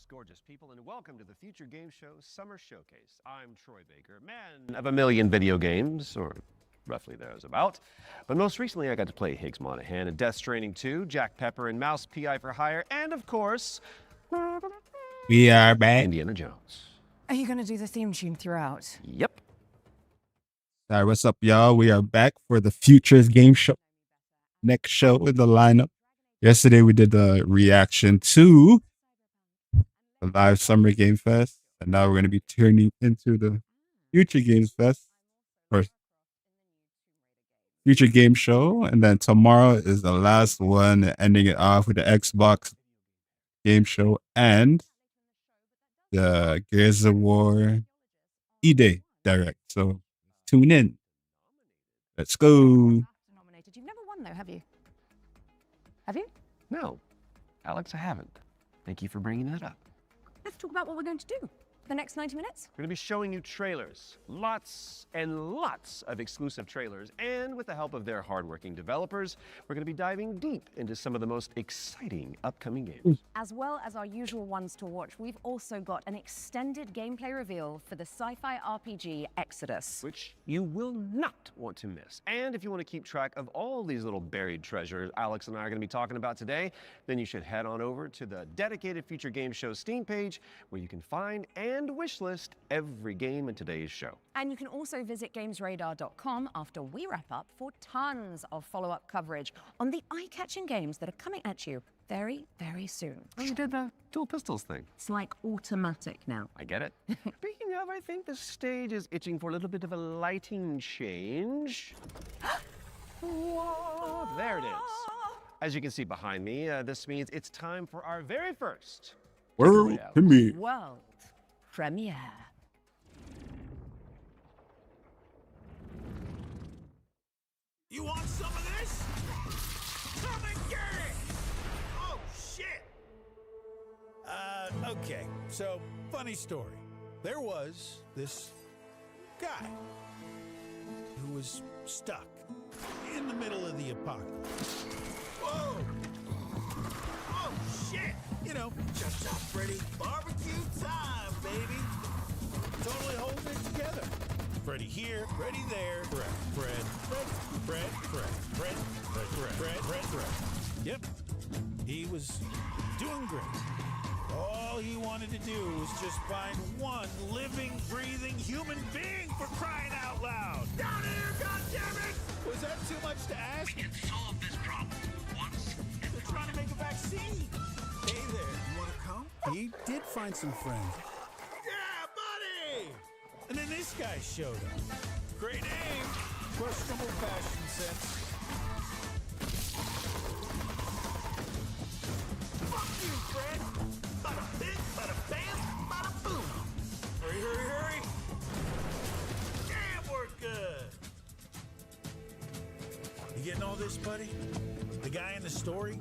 Gorgeous people, and welcome to the Future Game Show Summer Showcase. I'm Troy Baker, man of a million video games, or roughly those about. But most recently, I got to play Higgs Monahan in Death Stranding 2, Jack Pepper and Mouse PI for Hire, and of course, we are back. Indiana Jones. Are you going to do the theme tune throughout? Yep. All right, what's up, y'all? We are back for the Futures Game Show. Next show in the lineup. Yesterday, we did the reaction to the live Summer Game Fest, and now we're going to be turning into the Future Games Fest, or Future Game Show, and then tomorrow is the last one, ending it off with the Xbox Game Show and the Gears of War E-Day Direct. So tune in. Let's go. Nominated. You've never won though, have you? Have you? No, Alex, I haven't. Thank you for bringing that up. Let's talk about what we're going to do for the next 90 minutes. We're going to be showing you trailers, lots and lots of exclusive trailers, and with the help of their hardworking developers, we're going to be diving deep into some of the most exciting upcoming games. As well as our usual ones to watch, we've also got an extended gameplay reveal for the sci-fi RPG Exodus, which you will not want to miss. And if you want to keep track of all these little buried treasures Alex and I are going to be talking about today, then you should head on over to the dedicated Future Game Show Steam page, where you can find and wishlist every game in today's show. And you can also visit gamesradar.com after we wrap up for tons of follow-up coverage on the eye-catching games that are coming at you very, very soon. Oh, you did the dual pistols thing. It's like automatic now. I get it. Speaking of, I think the stage is itching for a little bit of a lighting change. Whoa, there it is. As you can see behind me, this means it's time for our very first World premiere. World premiere. You want some of this? Come and get it! Oh, shit! Okay, so, funny story. There was this guy who was stuck in the middle of the apocalypse. Whoa! Oh, shit! You know, just up, Freddy. Barbecue time, baby! Totally holding it together. Freddy here, Freddy there. Fred. Yep. He was doing great. All he wanted to do was just find one living, breathing human being, for crying out loud. Down here, goddammit! Was that too much to ask? We can solve this problem once. They're trying to make a vaccine. Hey there, you wanna come? He did find some friends. Yeah, buddy! And then this guy showed up. Great name, questionable fashion sense. Fuck you, Fred! Bada bing, bada bam, bada boom! Hurry, hurry, hurry! Damn, we're good! You getting all this, buddy? The guy in the story?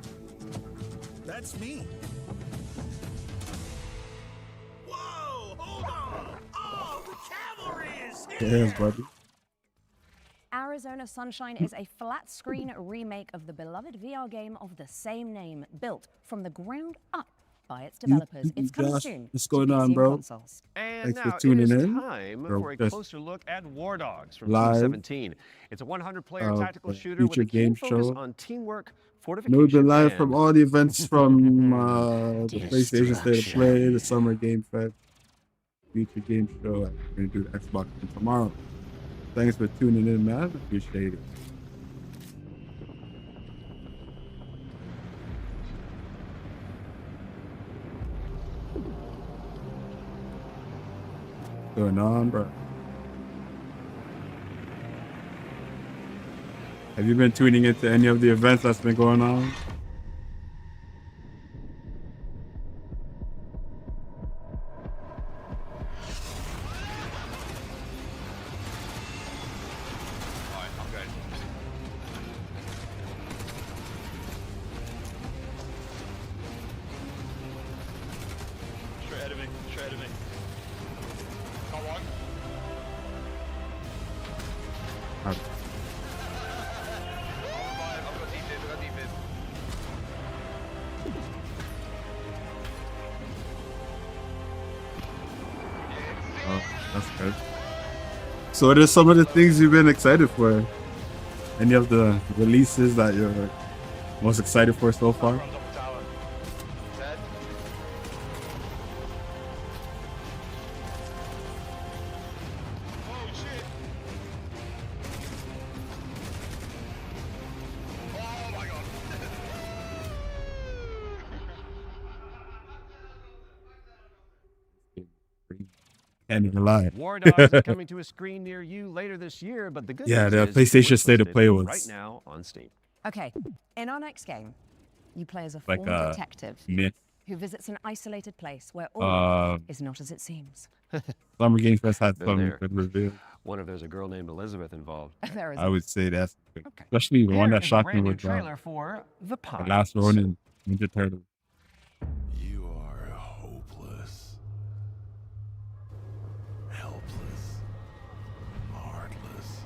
That's me. Whoa, hold on! Oh, the cavalry is here! Yes, buddy. Arizona Sunshine is a flat-screen remake of the beloved VR game of the same name, built from the ground up by its developers. It's coming Josh, soon. what's to going PC on, and bro? consoles. And Thanks for now tuning it is in. time Or for a just closer look at War Dogs from live 2017. It's a 100-player of tactical the shooter with a Future key Game focus Show. on teamwork, No, fortification, we've been live and from all the events from the PlayStation State of Play, the Summer Game Fest, Future Game Show. We're going to do the Xbox one tomorrow. Thanks for tuning in, man. Appreciate it. What's going on, bro? Have you been tuning into any of the events that's been going on? Straight ahead of me. Straight ahead of me. Got one. Okay. I've got defib. I've got defib. So what are some of the things you've been excited for? Any of the releases that you're most excited for so far? Runs up the tower. Dead. Oh shit! Oh my god! Can't even lie. War Dogs is coming to a screen near you later this year, but the good Yeah, news the is PlayStation we're State of posted Play was right now on Steam. Okay, in our next game, you play as a like former a detective myth. who visits an isolated place where all Um, is not as it seems. Summer Game Fest had Been some there. good reveals. Wonder if there's a girl named Elizabeth involved. There is I would say that's good. Okay. Especially the one Here that is a shocked me brand new was trailer for The the Pines. last one in Ninja Turtles. You are hopeless, helpless, heartless,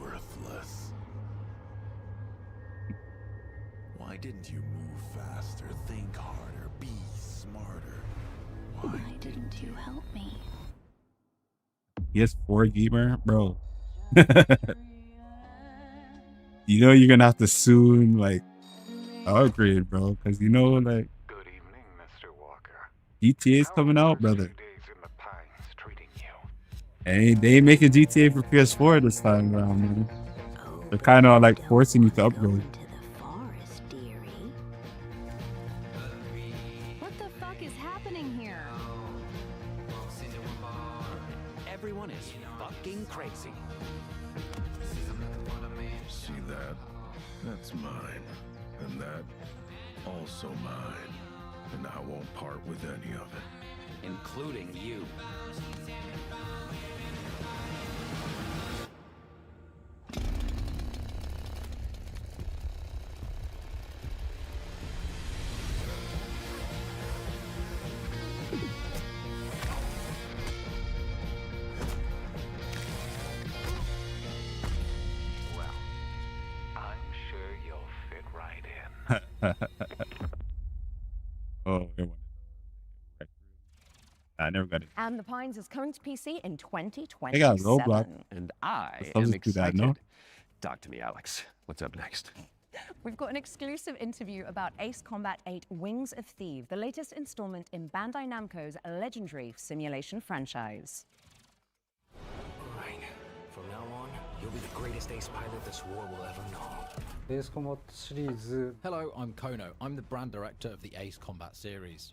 worthless. Why didn't you move faster, think harder, be smarter? Why didn't you help me? PS4 gamer, bro. You know you're gonna have to soon like upgrade, bro, because you know like Good evening, Mr. Walker. GTA's How coming are out, the first brother. few days in the Pines treating you? And they ain't making GTA for PS4 this time around, man. They're kind of like forcing you to upgrade. Into the forest, dearie. What the fuck is happening here? Everyone is fucking crazy. see that? That's mine. And that also mine. And I won't part with any of it. Including you. Well, I'm sure you'll fit right in. Oh, I never got it. And The Pines is coming to PC in 2027. They got Roblox. And I The am subject to that, excited. no? Talk to me, Alex. What's up next? We've got an exclusive interview about Ace Combat 8 Wings of Thieves, the latest installment in Bandai Namco's legendary simulation franchise. Right. From now on, you'll be the greatest ace pilot this war will ever know. Ace Combat シリーズ Hello, I'm Kono. I'm the brand director of the Ace Combat series.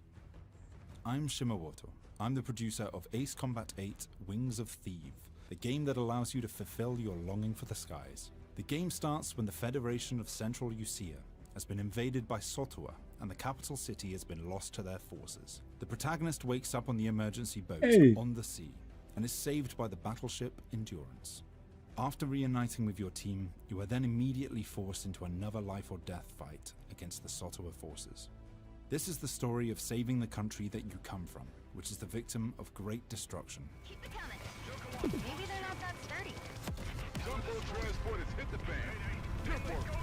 I'm Shimawato. I'm the producer of Ace Combat 8 Wings of Thieves, the game that allows you to fulfill your longing for the skies. The game starts when the Federation of Central Usia has been invaded by Sotua and the capital city has been lost to their forces. The protagonist wakes up on the emergency boat on the sea and is saved by the battleship Endurance. After reuniting with your team, you are then immediately forced into another life or death fight against the Sotua forces. This is the story of saving the country that you come from, which is the victim of great destruction. Keep it coming. Maybe they're not that sturdy. Jumbo transport has hit the fan.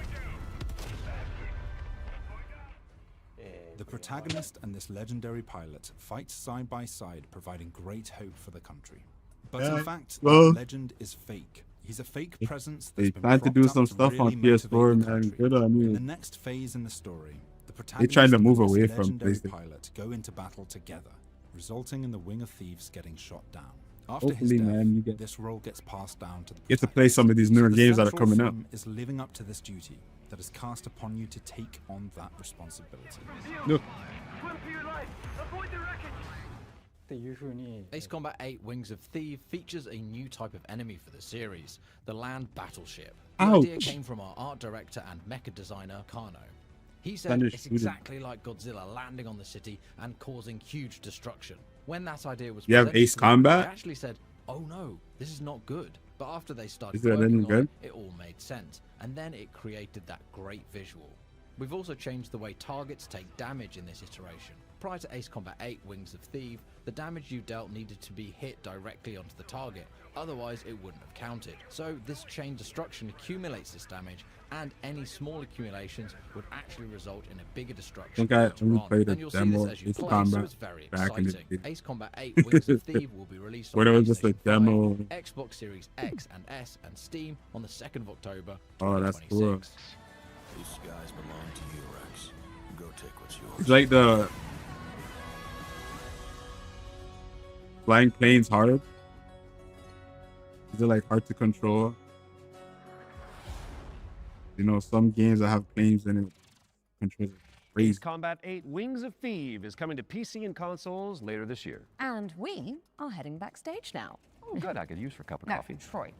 The protagonist and this legendary pilot fight side by side, providing great hope for the country. But Yeah, in fact, well, that legend is fake. He's a fake presence They that's been tried to do propped some up stuff really on motivate PS4, the man. country. Good on In you. the next phase in the story, the They protagonist tried to and move this away from legendary PlayStation. pilot go into battle together, resulting in the Wing of Thieves getting shot down. After his Hopefully, death, man, you get this role gets passed down to the get to play some of these newer the games that are central coming up. theme is living up to this duty that is cast upon you to take on that responsibility. Look, っていう風に Ace Combat 8 Wings of Thieves features a new type of enemy for the series, the land battleship. The idea Ouch. came from our art director and mecha designer, Kano. He said Spanish it's student. exactly like Godzilla landing on the city and causing huge destruction. When that idea was You have presented Ace to them, Combat? they actually said, oh no, this is not good. But after they started Is it working any on good? it, it all made sense. And then it created that great visual. We've also changed the way targets take damage in this iteration. Prior to Ace Combat 8 Wings of Thief, the damage you dealt needed to be hit directly onto the target, otherwise it wouldn't have counted. So this chain destruction accumulates this damage, and any small accumulations would actually result in a bigger destruction I later on. played a And you'll see demo this as you Ace play, so Combat it's very back in the exciting. day. Ace Combat 8 Wings of Thief will be released on Where it was just a PlayStation 5, demo. Xbox Series X and S, and Steam on the 2nd of October, Oh, that's 2026. cool. These skies belong to you, Rex. Go take what's yours. It's like the flying planes hard. Is it like hard to control? You know, some games that have planes in it controls it Ace crazy. Combat 8 Wings of Thieves is coming to PC and consoles later this year. And we are heading backstage now. Oh, good. I could use for a cup of No, coffee. Troy,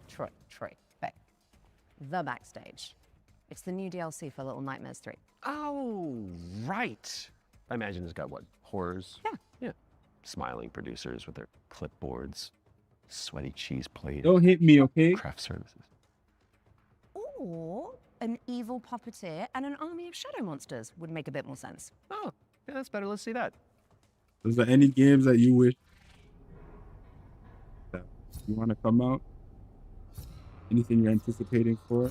babe. The backstage. It's the new DLC for Little Nightmares 3. Oh, right. I imagine it's got what? Horrors? Yeah. Yeah. Smiling producers with their clipboards, sweaty cheese plate, Don't hit me, okay? craft services. Or an evil puppeteer and an army of shadow monsters would make a bit more sense. Oh, yeah, that's better. Let's see that. Is there any games that you wish that you want to come out? Anything you're anticipating for?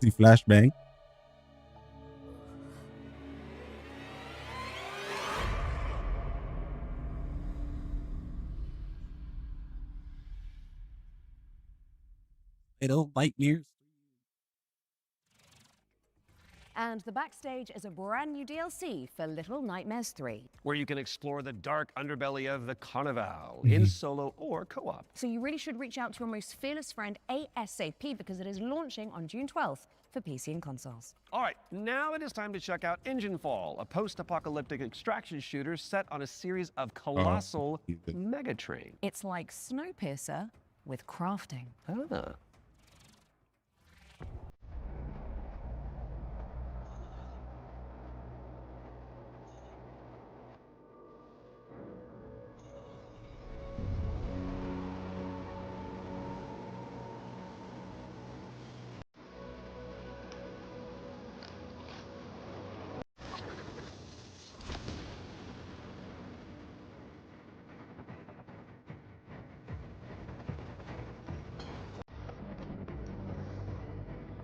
See flashbang. Little nightmares. And the backstage is a brand new DLC for Little Nightmares 3. Where you can explore the dark underbelly of the Carnival in solo or co-op. So you really should reach out to your most fearless friend ASAP because it is launching on June 12th for PC and consoles. All right, now it is time to check out Enginefall, a post-apocalyptic extraction shooter set on a series of colossal megatrains. It's like Snowpiercer with crafting. Ah.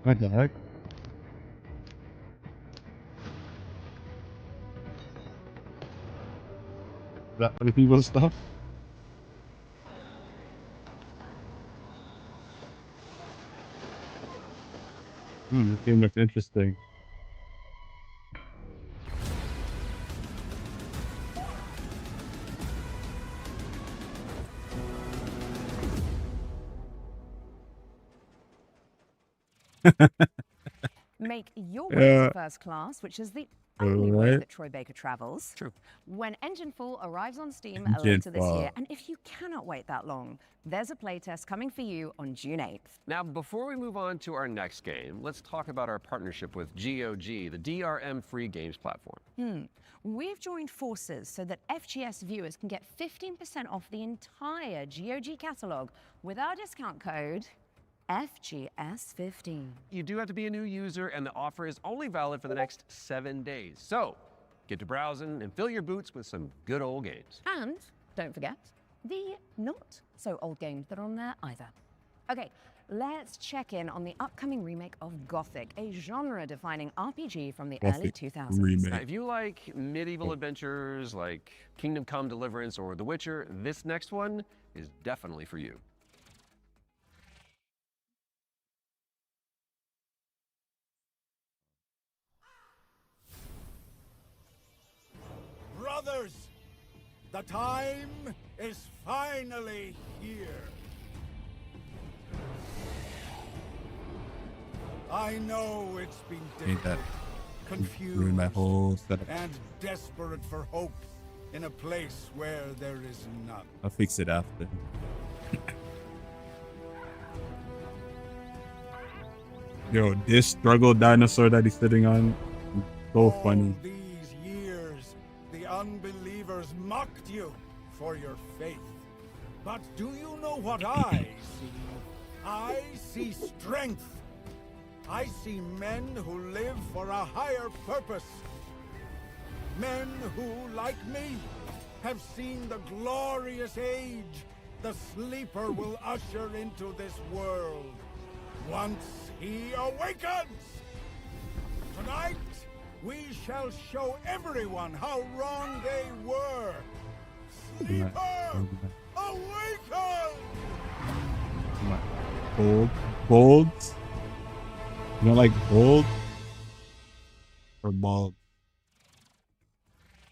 What the heck? Is that other people's stuff? This game looks interesting. Make your way to first class, which is the only way that Troy Baker travels. True. When Enginefall arrives on Steam later this year, and if you cannot wait that long, there's a playtest coming for you on June 8th. Now, before we move on to our next game, let's talk about our partnership with GOG, the DRM-free games platform. We've joined forces so that FGS viewers can get 15% off the entire GOG catalog with our discount code FGS 15. You do have to be a new user, and the offer is only valid for the next 7 days. So get to browsing and fill your boots with some good old games. And don't forget the not so old games that are on there either. Okay, let's check in on the upcoming remake of Gothic, a genre-defining RPG from the early 2000s. remake. Now, if you like medieval adventures like Kingdom Come Deliverance or The Witcher, this next one is definitely for you. Brothers, the time is finally here. I know it's been Ain't that difficult, ruined my confused, whole setup. and desperate for hope in a place where there is none. I'll fix it after. Yo, this struggle dinosaur that he's sitting on, so funny. All these years, the unbelievers mocked you for your faith. But do you know what I see? I see strength. I see men who live for a higher purpose. Men who, like me, have seen the glorious age the sleeper will usher into this world. Once he awakens! Tonight, we shall show everyone how wrong they were. Sleeper, awaken! Bold? You don't like bold? Or bald?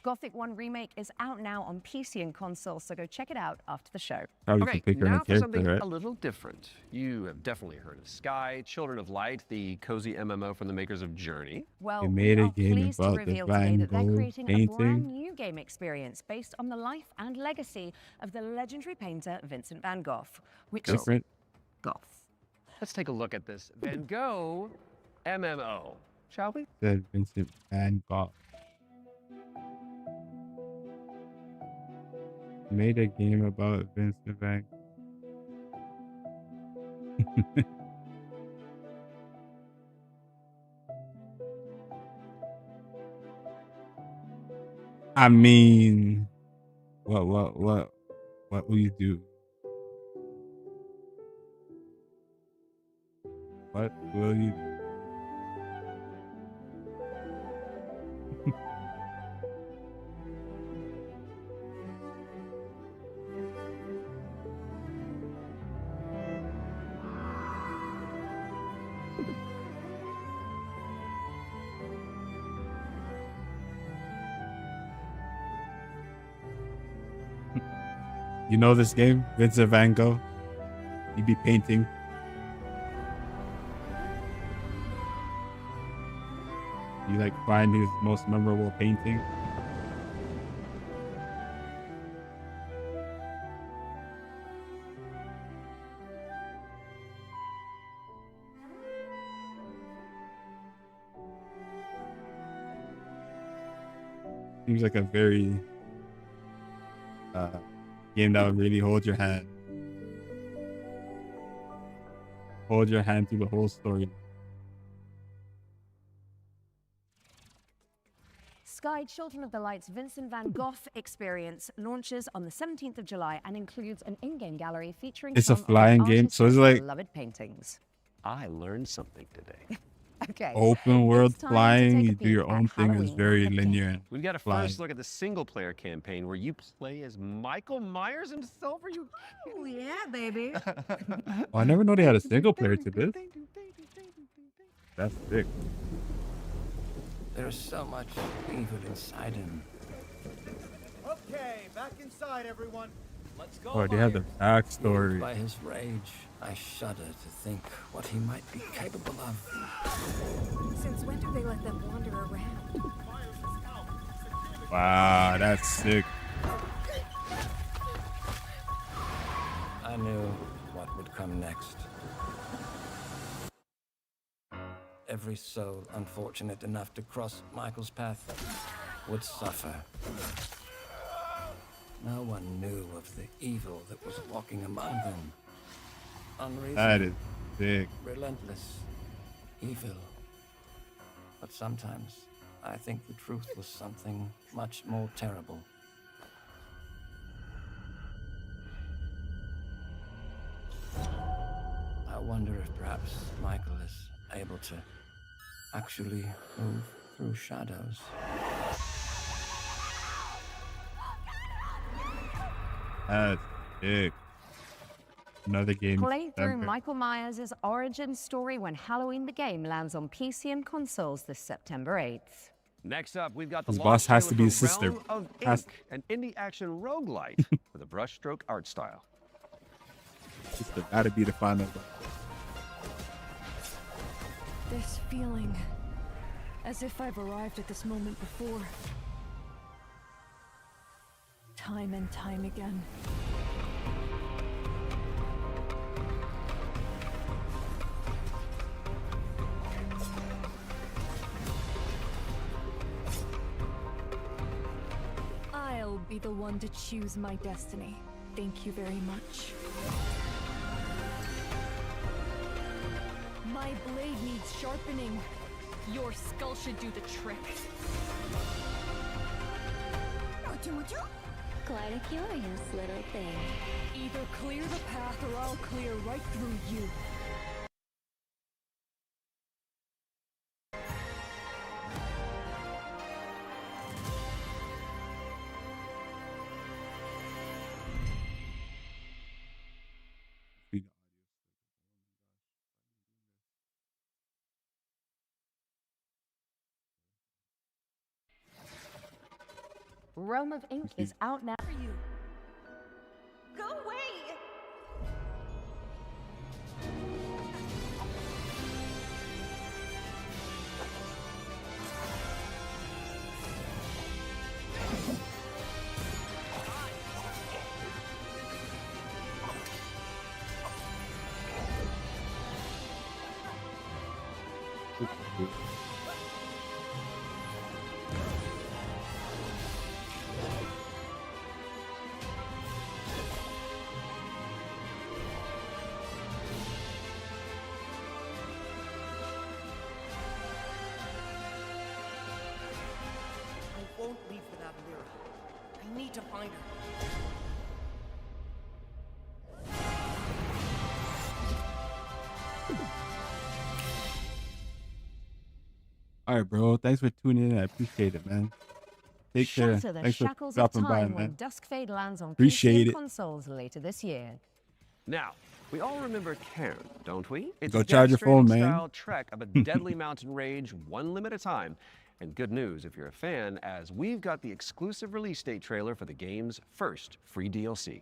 Gothic 1 Remake is out now on PC and console, so go check it out after the show. Probably Okay, can pick your now own for character, something right? a little different. You have definitely heard of Sky, Children of Light, the cozy MMO from the makers of Journey. Well, They made we a are game pleased to about the reveal today Van that they're Gogh creating a painting. brand new game experience based on the life and legacy of the legendary painter Vincent van Gogh, which is Different. goth. Let's take a look at this Van Gogh MMO, shall we? Said Vincent Van Gogh. Made a game about Vincent Van Gogh. I mean, what will you do? What will you do? You know this game, Vincent Van Gogh? You be painting. You like find his most memorable painting? Seems like a very game that would really hold your hand. Hold your hand through the whole story. Sky Children of the Light's Vincent van Gogh experience launches on the 17th of July and includes an in-game gallery featuring It's a some of the flying game, so it's artist's like beloved paintings. I learned something today. Okay. open world It's time to flying, take a you do peek your at own thing is Halloween very at the linear. And We've got to flying. first look at the single-player campaign where you play as Michael Myers himself. Are you? Oh, yeah, baby. Oh, I never know they had a single player to this. That's sick. There's so much evil inside him. Okay, back inside, everyone. Let's go. Oh, they have the backstory. By his rage, I shudder to think what he might be capable of. Since when do they let them wander around? Wow, that's sick. I knew what would come next. Every soul unfortunate enough to cross Michael's path would suffer. No one knew of the evil that was walking among them. Unreasonable, That is Big. relentless, evil. But sometimes I think the truth was something much more terrible. I wonder if perhaps Michael is able to actually move through shadows. That's big. Another game. Play through Michael Myers' origin story when Halloween the Game lands on PC and consoles this September 8th. Next up, we've got the His launch boss has trailer to be for his sister. Realm of Has- Ink, an indie action roguelite with a brushstroke art style. Sister gotta be the final. This feeling, as if I've arrived at this moment before. Time and time again. I'll be the one to choose my destiny. Thank you very much. My blade needs sharpening. Your skull should do the trick. Quite a curious little thing. Either clear the path or I'll clear right through you. Realm of Ink is out now. Go away! I won't leave without Lyra. I need to find her. All right, bro. Thanks for tuning in. I appreciate it, man. Take care. Shatter the Thanks for shackles of dropping by, time when man. Duskfade lands on Appreciate PC and it. consoles later this year. Now, we all remember Cairn, don't we? It's Go a charge your Death phone, Stranding man. style trek of a deadly mountain rage, one limb at a time. And good news if you're a fan, as we've got the exclusive release date trailer for the game's first free DLC.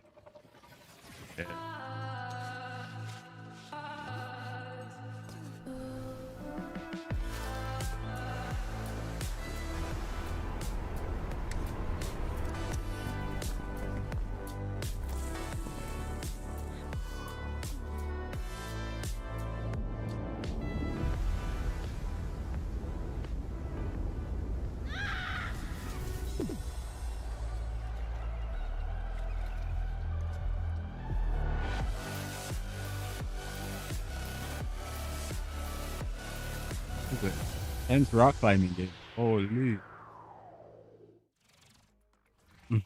Hence rock climbing game. Holy.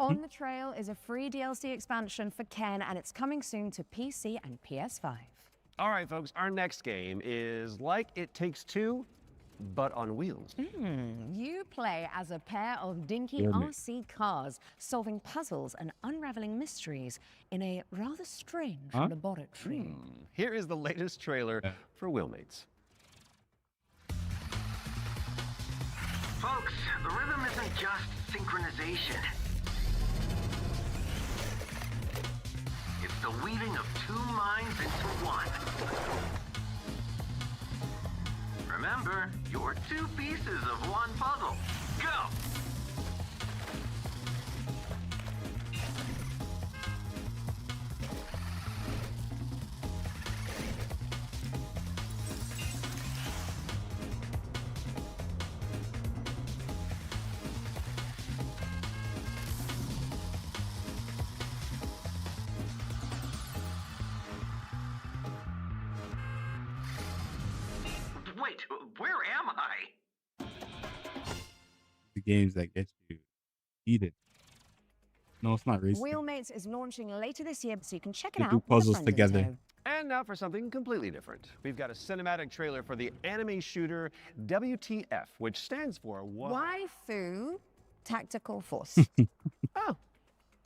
On the Trail is a free DLC expansion for Ken, and it's coming soon to PC and PS5. All right, folks, our next game is like It Takes Two, but on wheels. You play as a pair of dinky Goodness. RC cars, solving puzzles and unraveling mysteries in a rather strange Huh? laboratory. Here is the latest trailer for Wheelmates. Folks, the rhythm isn't just synchronization. It's the weaving of two minds into one. Remember, you're two pieces of one puzzle. Go! games that get you heated. No, it's not racing. Wheelmates is launching later this year, so you can check it They out do with a puzzles friend in together. tow. And now for something completely different. We've got a cinematic trailer for the anime shooter WTF, which stands for Waifu Tactical Force. Oh,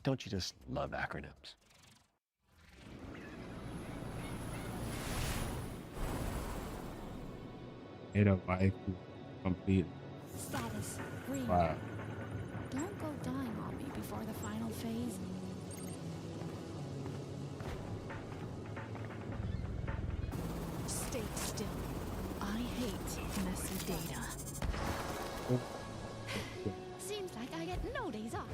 don't you just love acronyms? Made a waifu complete. Status green. Wow. Don't go dying on me before the final phase. Stay still. I hate messy data. Seems like I get no days off.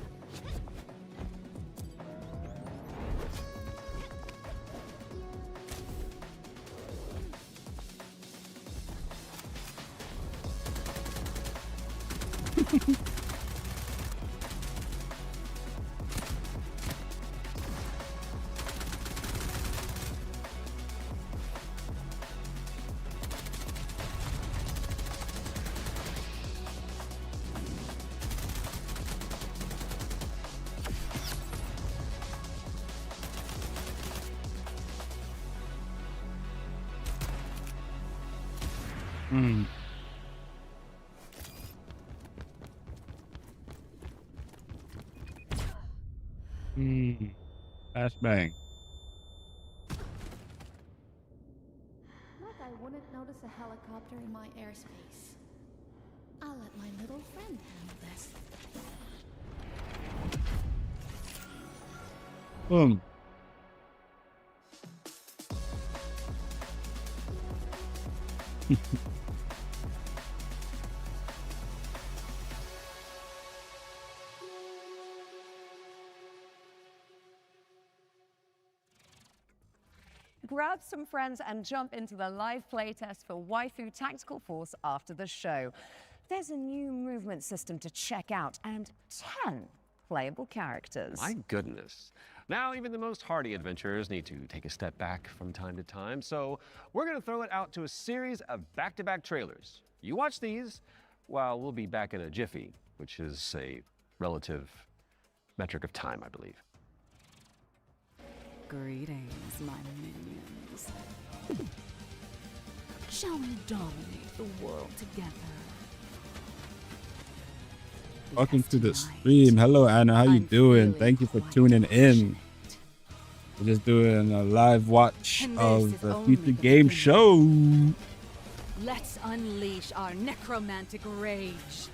Hmm. Flashbang. Like I wouldn't notice a helicopter in my airspace. I'll let my little friend handle this. Boom. Grab some friends and jump into the live playtest for Waifu Tactical Force after the show. There's a new movement system to check out and 10 playable characters. My goodness. Now, even the most hardy adventurers need to take a step back from time to time, so we're going to throw it out to a series of back-to-back trailers. You watch these, while we'll be back in a jiffy, which is a relative metric of time, I believe. Greetings, my minions. Shall we dominate the world together? Welcome to the stream. Hello, Anna. How you doing? Thank you for tuning in. We're just doing a live watch of the future game show. Let's unleash our necromantic rage.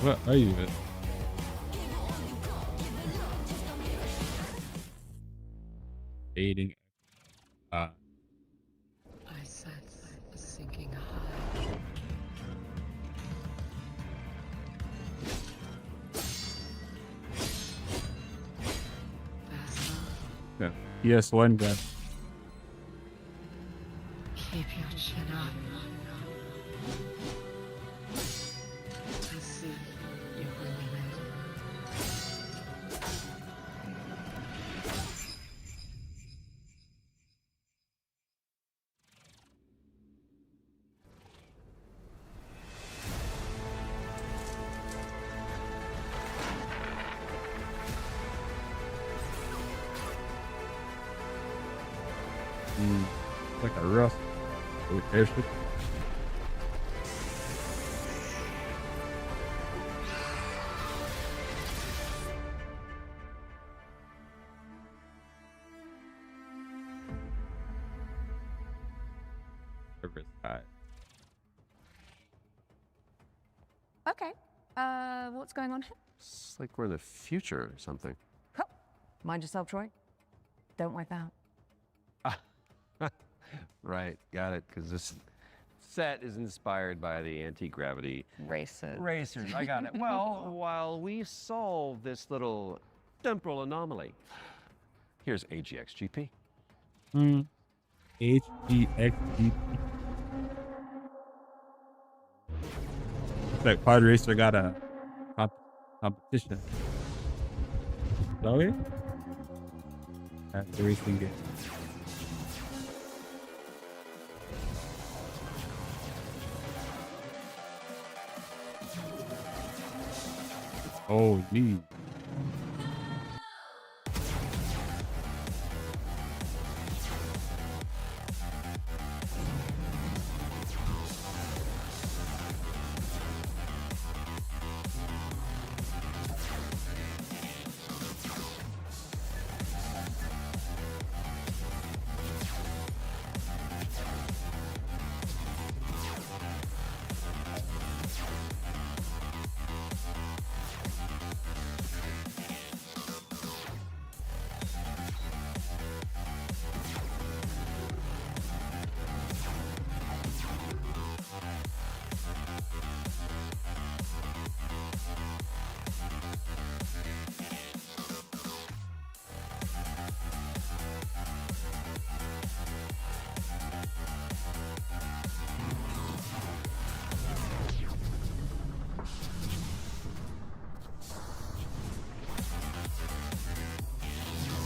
What are you at? Dating. I sense a sinking high. Yeah. PS1 guy. Keep your chin up. I see you're really ready. Like a rough airship. Okay, what's going on here? It's like we're in the future or something. Huh. Mind yourself, Troy. Don't wipe out. Right, got it, because this set is inspired by the anti-gravity Racers. racers. I got it. Well, while we solve this little temporal anomaly, here's AGXGP. HGXGP. Looks like Pod Racer got a competition. Chloe? That's the racing game. Oh, neat.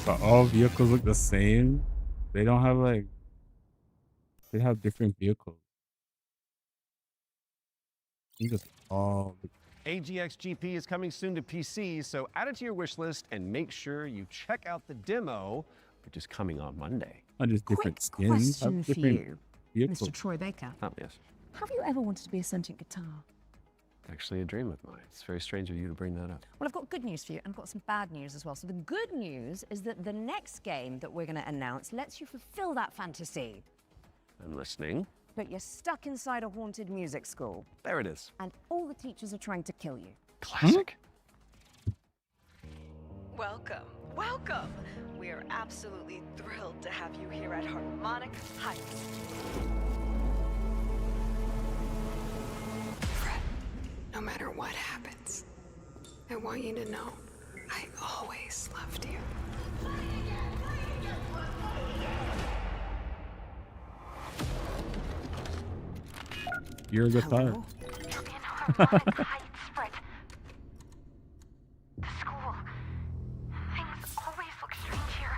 But all vehicles look the same. They don't have like, they have different vehicles. You just all. AGXGP is coming soon to PC, so add it to your wish list and make sure you check out the demo, which is coming on Monday. Not just different skins. Question for different you, vehicles. Mr. Troy Baker. Oh, yes. Have you ever wanted to be a sentient guitar? Actually, a dream of mine. It's very strange of you to bring that up. Well, I've got good news for you, and I've got some bad news as well. So the good news is that the next game that we're going to announce lets you fulfill that fantasy. I'm listening. But you're stuck inside a haunted music school. There it is. And all the teachers are trying to kill you. Classic. Welcome, welcome. We are absolutely thrilled to have you here at Harmonic Heights. Fred, no matter what happens, I want you to know I always loved you. You're a guitar. Look in Harmonic Heights, Fred. The school. Things always look strange here.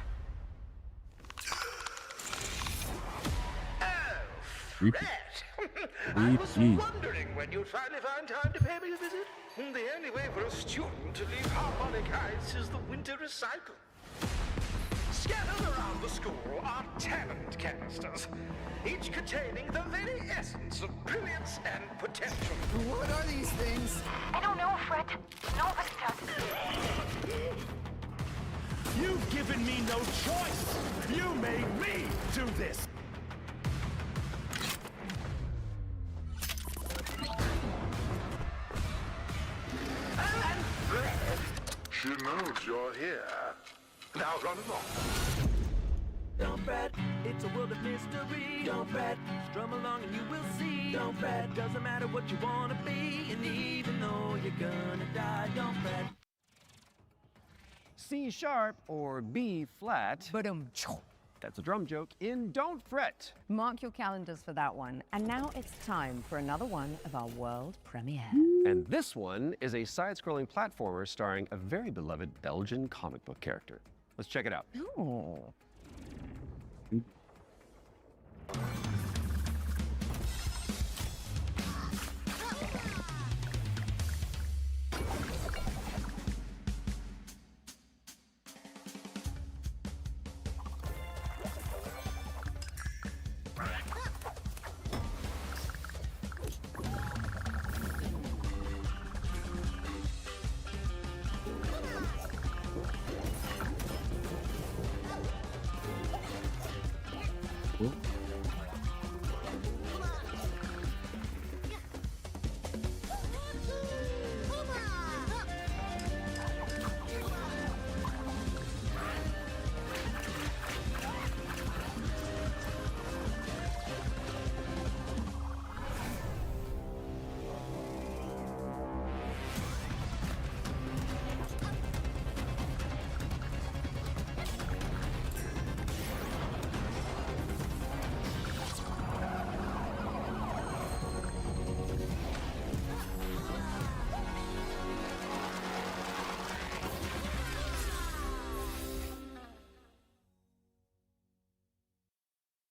I was wondering when you'd finally find time to pay me a visit. The only way for a student to leave Harmonic Heights is the winter recycle. Scattered around the school are talent canisters, each containing the very essence of brilliance and potential. What are these things? I don't know, Fred. Nobody does. You've given me no choice. You made me do this. And Fred, she knows you're here. Now run along. Don't fret, it's a world of mystery. Don't fret, strum along and you will see. Don't fret, doesn't matter what you wanna be. And even though you're gonna die, don't fret. C sharp or B flat. That's a drum joke in Don't Fret. Mark your calendars for that one. And now it's time for another one of our world premiere. And this one is a side-scrolling platformer starring a very beloved Belgian comic book character. Let's check it out. Oh.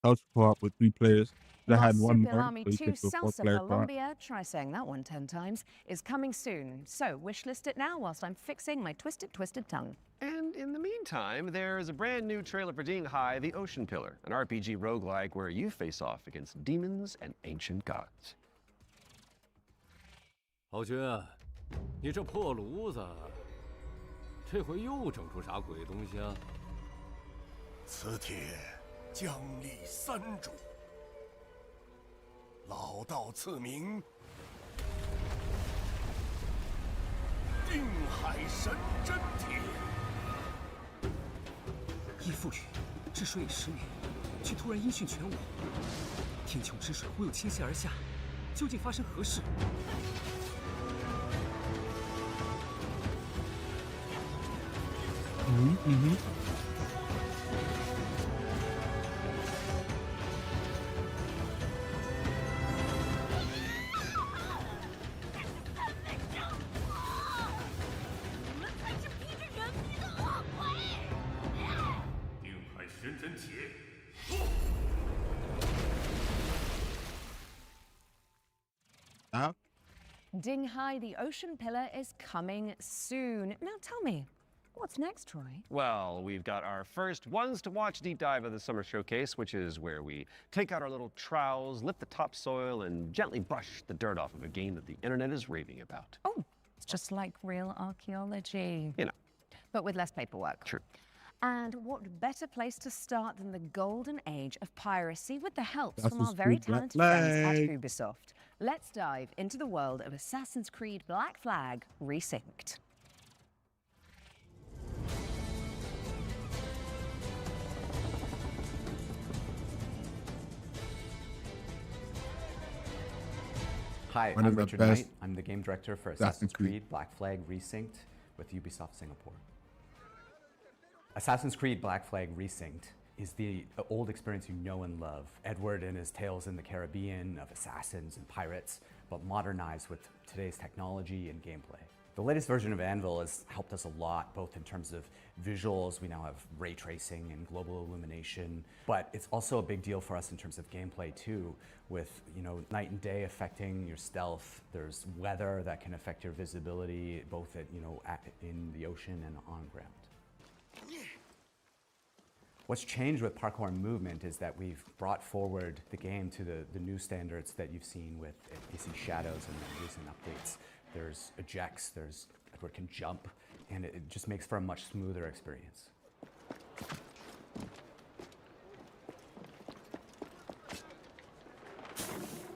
couch co-op with 3 players. I had one more, Marsupilami so you 2 could do a Salsa 4-player co-op. Colombia, try saying that one 10 times, is coming soon. So wishlist it now whilst I'm fixing my twisted tongue. And in the meantime, there is a brand new trailer for Ding Hai, the Ocean Pillar, an RPG roguelike where you face off against demons and ancient gods. 豪军，你这破炉子，这回又整出啥鬼东西啊？此帖将立三主，老道赐名定海神针帖。一覆雨，治水以时雨，却突然音讯全无，天穹之水忽又倾泻而下，究竟发生何事？定海神针帖。 Ding Hai, the Ocean Pillar, is coming soon. Now tell me, what's next, Troy? Well, we've got our first ones to watch deep dive of the summer showcase, which is where we take out our little trowels, lift the topsoil, and gently brush the dirt off of a game that the internet is raving about. Oh, it's just like real archaeology. You know. But with less paperwork. True. And what better place to start than the golden age of piracy with the help from Assassin's our very Creed Black talented friends at Flag. Ubisoft. Let's dive into the world of Assassin's Creed Black Flag Resynced. Hi, One I'm of the Richard best Knight. I'm the game director for Assassin's Assassin's Creed. Creed Black Flag Resynced with Ubisoft Singapore. Assassin's Creed Black Flag Resynced is the old experience you know and love. Edward and his tales in the Caribbean of assassins and pirates, but modernized with today's technology and gameplay. The latest version of Anvil has helped us a lot, both in terms of visuals. We now have ray tracing and global illumination, but it's also a big deal for us in terms of gameplay too, with night and day affecting your stealth. There's weather that can affect your visibility, both in the ocean and on ground. What's changed with parkour and movement is that we've brought forward the game to the new standards that you've seen with AC Shadows and the recent updates. There's ejects, Edward can jump, and it just makes for a much smoother experience.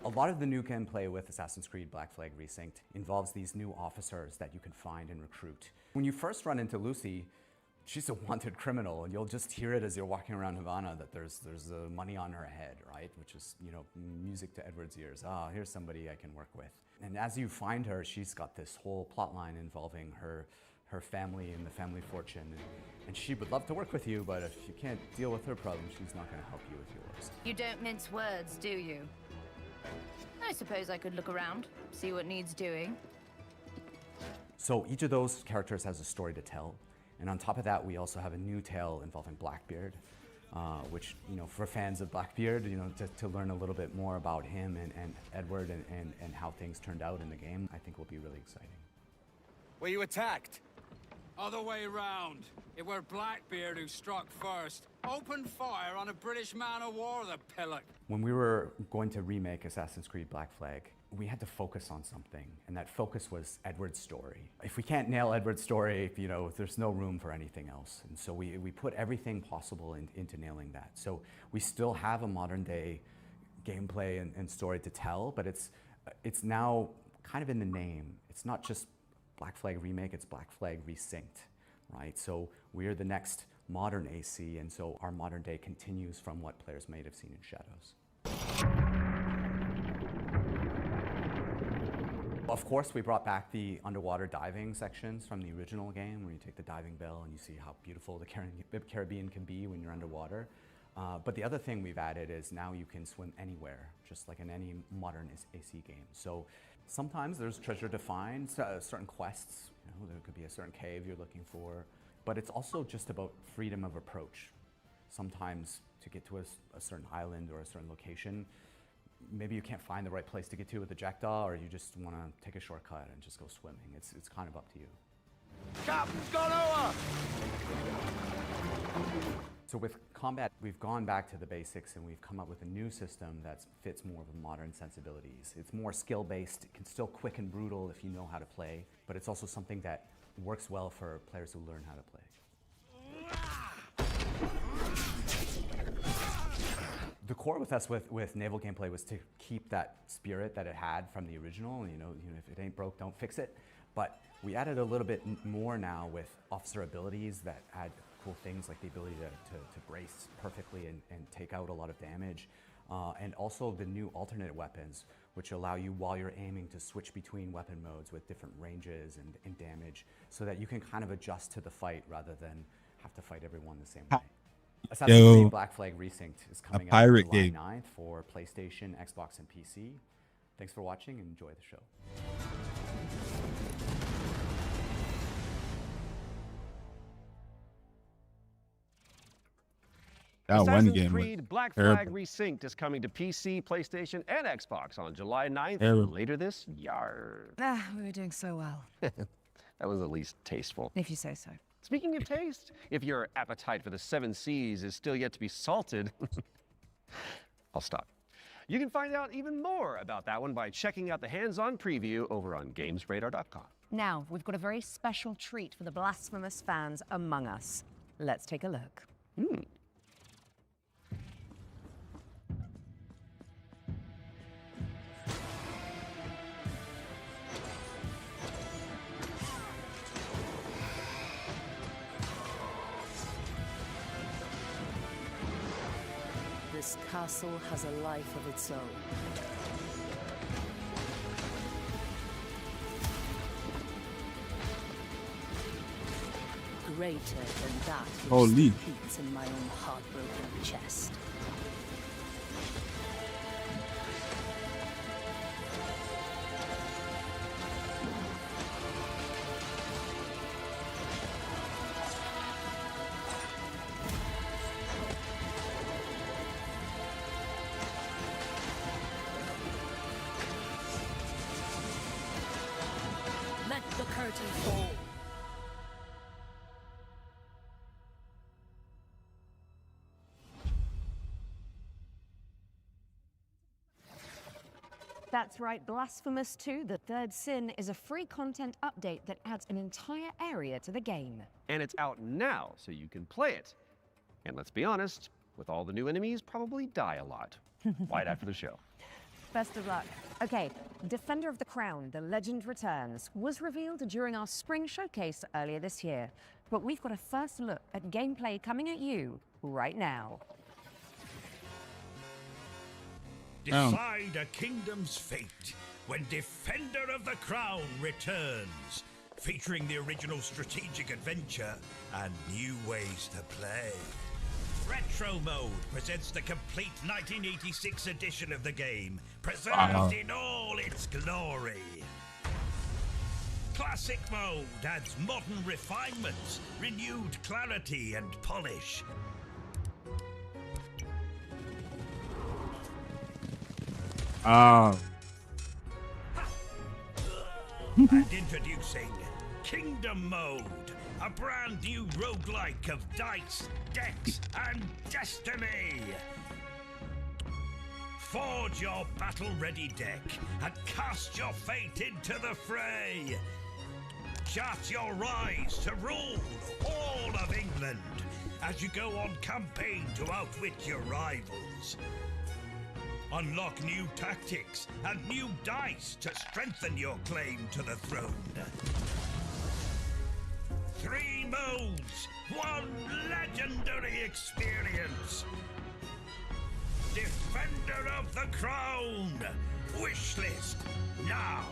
A lot of the new gameplay with Assassin's Creed Black Flag Resynced involves these new officers that you can find and recruit. When you first run into Lucy, she's a wanted criminal, and you'll just hear it as you're walking around Havana that there's money on her head, right? Which is, music to Edward's ears. Ah, here's somebody I can work with. And as you find her, she's got this whole plot line involving her family and the family fortune. And she would love to work with you, but if you can't deal with her problems, she's not going to help you with yours. You don't mince words, do you? I suppose I could look around, see what needs doing. So each of those characters has a story to tell. And on top of that, we also have a new tale involving Blackbeard, which, for fans of Blackbeard, to learn a little bit more about him and Edward and how things turned out in the game, I think will be really exciting. Were you attacked? Other way round. It were Blackbeard who struck first. Opened fire on a British man of war, the pillock. When we were going to remake Assassin's Creed Black Flag, we had to focus on something, and that focus was Edward's story. If we can't nail Edward's story, there's no room for anything else. And so we put everything possible into nailing that. So we still have a modern day gameplay and story to tell, but it's now kind of in the name. It's not just Black Flag Remake, it's Black Flag Resynced, right? So we're the next modern AC, and so our modern day continues from what players might have seen in Shadows. Of course, we brought back the underwater diving sections from the original game, where you take the diving bell and you see how beautiful the Caribbean can be when you're underwater. But the other thing we've added is now you can swim anywhere, just like in any modern AC game. So sometimes there's treasure to find, certain quests. There could be a certain cave you're looking for. But it's also just about freedom of approach. Sometimes to get to a certain island or a certain location. Maybe you can't find the right place to get to with the jackdaw, or you just want to take a shortcut and just go swimming. It's kind of up to you. Captain's gone over! So with combat, we've gone back to the basics and we've come up with a new system that fits more of the modern sensibilities. It's more skill-based, it can still quick and brutal if you know how to play, but it's also something that works well for players who learn how to play. The core with us with naval gameplay was to keep that spirit that it had from the original. You know, if it ain't broke, don't fix it. But we added a little bit more now with officer abilities that add cool things like the ability to brace perfectly and take out a lot of damage. And also the new alternate weapons, which allow you while you're aiming to switch between weapon modes with different ranges and damage, so that you can kind of adjust to the fight rather than have to fight everyone the same way. Assassin's Creed Black Flag Resynced is coming out on July 9th for PlayStation, Xbox, and PC. Thanks for watching and enjoy the show. Assassin's Creed Black Flag Resynced is coming to PC, PlayStation, and Xbox on July 9th later this year. We were doing so well. That was at least tasteful. If you say so. Speaking of taste, if your appetite for the 7 Seas is still yet to be salted, I'll stop. You can find out even more about that one by checking out the hands-on preview over on GamesRadar.com. Now, we've got a very special treat for the blasphemous fans among us. Let's take a look. This castle has a life of its own. Greater than that which beats in my own heartbroken chest. Let the curtain fall. That's right, Blasphemous 2, The Third Sin, is a free content update that adds an entire area to the game. And it's out now, so you can play it. And let's be honest, with all the new enemies, probably die a lot. Right after the show. Best of luck. Okay, Defender of the Crown, The Legend Returns, was revealed during our spring showcase earlier this year. But we've got a first look at gameplay coming at you right now. Decide a kingdom's fate when Defender of the Crown returns, featuring the original strategic adventure and new ways to play. Retro Mode presents the complete 1986 edition of the game, preserved in all its glory. Classic Mode adds modern refinements, renewed clarity and polish. And introducing Kingdom Mode, a brand new roguelike of dice, decks, and destiny. Forge your battle-ready deck and cast your fate into the fray. Chart your rise to rule all of England as you go on campaign to outwit your rivals. Unlock new tactics and new dice to strengthen your claim to the throne. 3 modes, 1 legendary experience. Defender of the Crown. Wishlist now.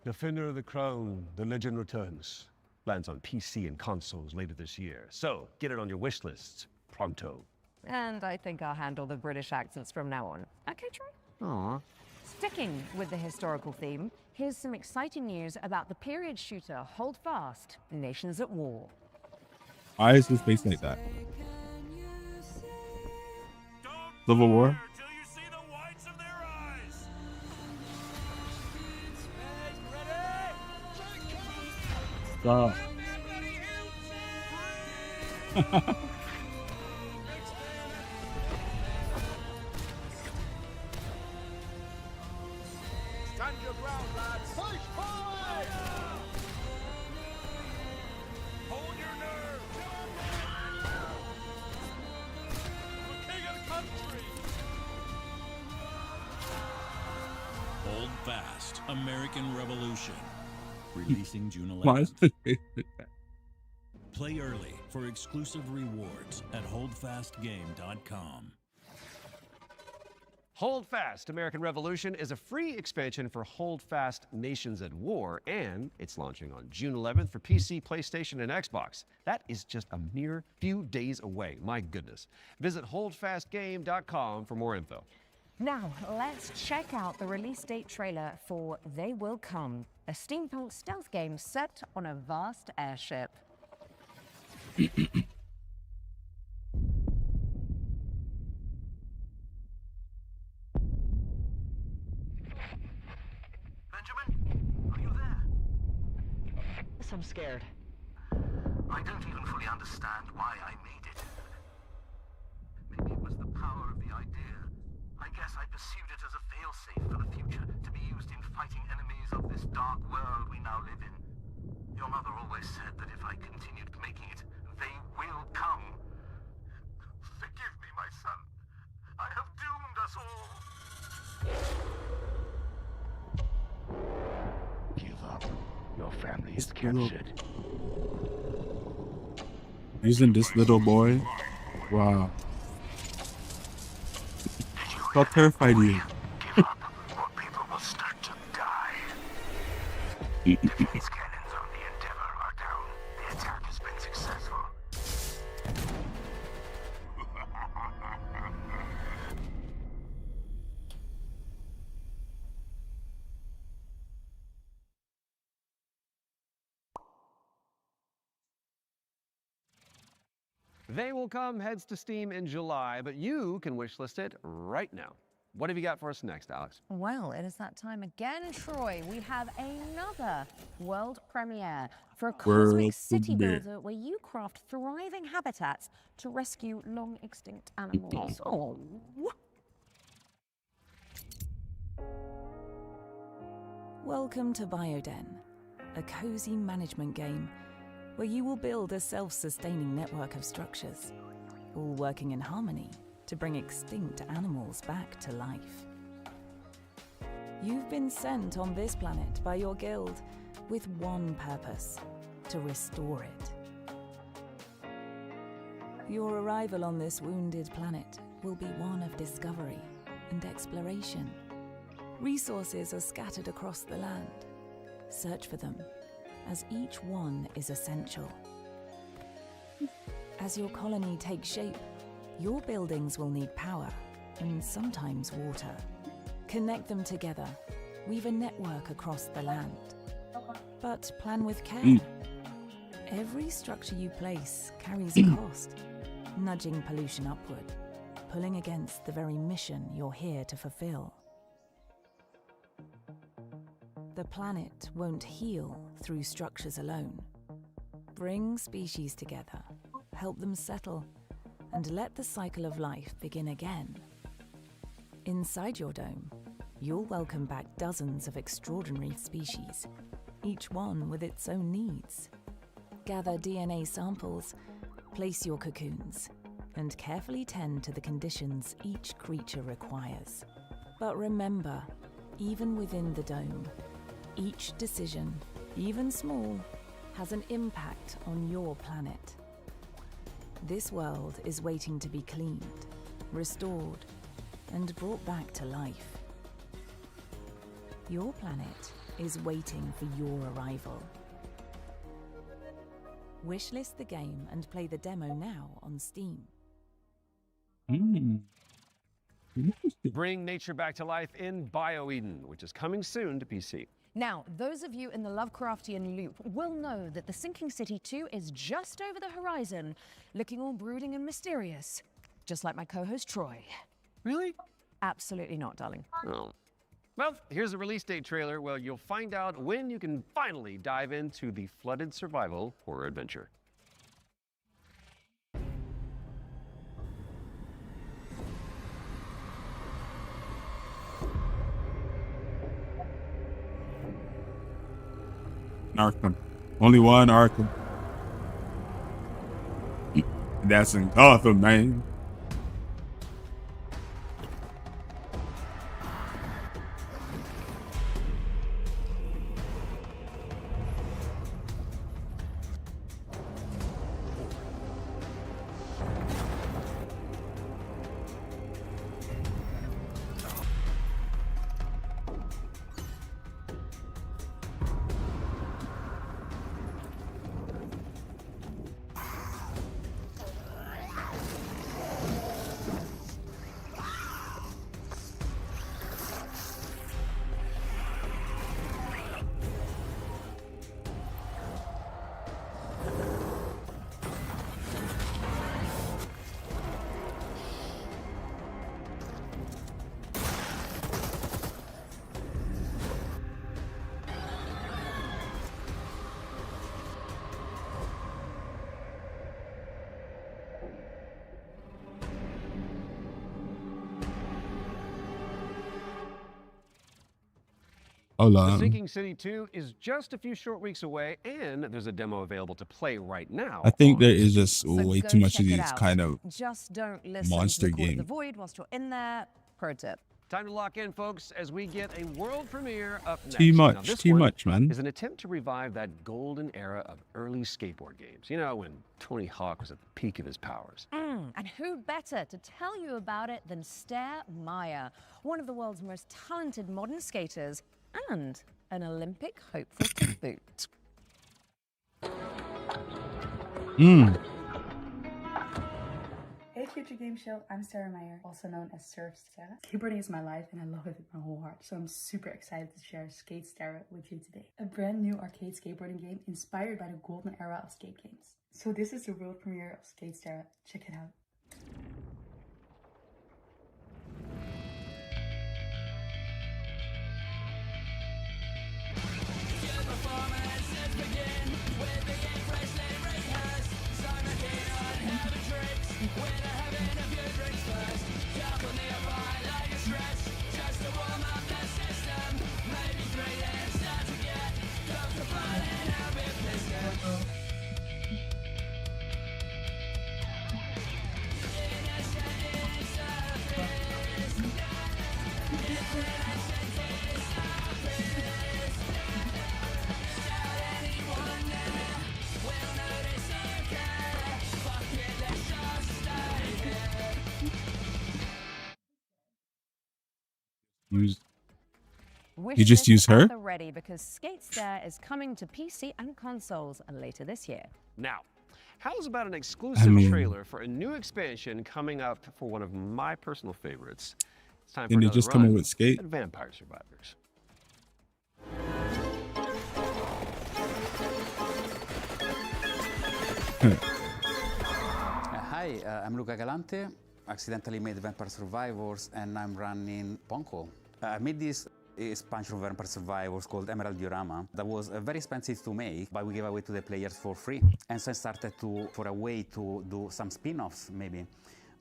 Defender of the Crown, The Legend Returns. Lands on PC and consoles later this year. So get it on your wish list pronto. And I think I'll handle the British accents from now on. Okay, Troy? Aww. Sticking with the historical theme, here's some exciting news about the period shooter Hold Fast, Nations at War. Why is his face like that? Civil War? Stop. Stand your ground, lads. Push forward! Hold your nerve. The king of the country. Hold Fast, American Revolution. Releasing June 11th. Why is his face like that? Play early for exclusive rewards at holdfastgame.com. Hold Fast American Revolution is a free expansion for Hold Fast Nations at War, and it's launching on June 11th for PC, PlayStation, and Xbox. That is just a mere few days away. My goodness. Visit holdfastgame.com for more info. Now, let's check out the release date trailer for They Will Come, a steampunk stealth game set on a vast airship. Yes, I'm scared. I don't even fully understand why I made it. Maybe it was the power of the idea. I guess I pursued it as a failsafe for the future, to be used in fighting enemies of this dark world we now live in. Your mother always said that if I continued making it, they will come. Forgive me, my son. I have doomed us all. Give up. Your family is captured. Using this little boy? Wow. How terrified he is. Give up, or people will start to die. Defense cannons on the Endeavor are down. The attack has been successful. They Will Come heads to Steam in July, but you can wishlist it right now. What have you got for us next, Alex? Well, it is that time again, Troy. We have another world premiere for a cosmic city builder where you craft thriving habitats to rescue long extinct animals. Oh. Welcome to Bioden, a cozy management game where you will build a self-sustaining network of structures, all working in harmony to bring extinct animals back to life. You've been sent on this planet by your guild with one purpose: to restore it. Your arrival on this wounded planet will be one of discovery and exploration. Resources are scattered across the land. Search for them, as each one is essential. As your colony takes shape, your buildings will need power and sometimes water. Connect them together, weave a network across the land. But plan with care. Every structure you place carries a cost, nudging pollution upward, pulling against the very mission you're here to fulfill. The planet won't heal through structures alone. Bring species together, help them settle, and let the cycle of life begin again. Inside your dome, you'll welcome back dozens of extraordinary species, each one with its own needs. Gather DNA samples, place your cocoons, and carefully tend to the conditions each creature requires. But remember, even within the dome, each decision, even small, has an impact on your planet. This world is waiting to be cleaned, restored, and brought back to life. Your planet is waiting for your arrival. Wishlist the game and play the demo now on Steam. Bring nature back to life in BioEden, which is coming soon to PC. Now, those of you in the Lovecraftian loop will know that the Sinking City 2 is just over the horizon, looking all brooding and mysterious, just like my co-host Troy. Really? Absolutely not, darling. Oh. Well, here's a release date trailer where you'll find out when you can finally dive into the flooded survival horror adventure. Arkham. Only one Arkham. That's in Gotham, man. Hold The on. Sinking City 2 is just a few short weeks away, and there's a demo available to play right now. I think there is just So way go too much check of it these out. kind of Just don't listen monster to the Call of the game. Void whilst you're in there. Pro tip. Time to lock in, folks, as we get a world premiere up next. Too much, Now, this too one much, man. is an attempt to revive that golden era of early skateboard games. You know, when Tony Hawk was at the peak of his powers. And who better to tell you about it than Stair Meyer, one of the world's most talented modern skaters and an Olympic hopeful to boot. Hey Future Game Show, I'm Sarah Meyer, also known as Surf Sarah. Skateboarding is my life and I love it with my whole heart, so I'm super excited to share Skate Sarah with you today. A brand new arcade skateboarding game inspired by the golden era of skate games. So this is the world premiere of Skate Sarah. Check it out. You just use her? At the ready because Skate Stair is coming to PC and consoles later this year. Now, how's about an exclusive trailer for a new expansion coming up for one of my personal favorites? It's time for Didn't they another just come run up with Skate? at Vampire Survivors. Hi, I'm Luca Galante. Accidentally made Vampire Survivors, and I'm running Ponko. I made this expansion of Vampire Survivors called Emerald Diorama that was very expensive to make, but we gave away to the players for free. And so I started for a way to do some spin-offs, maybe.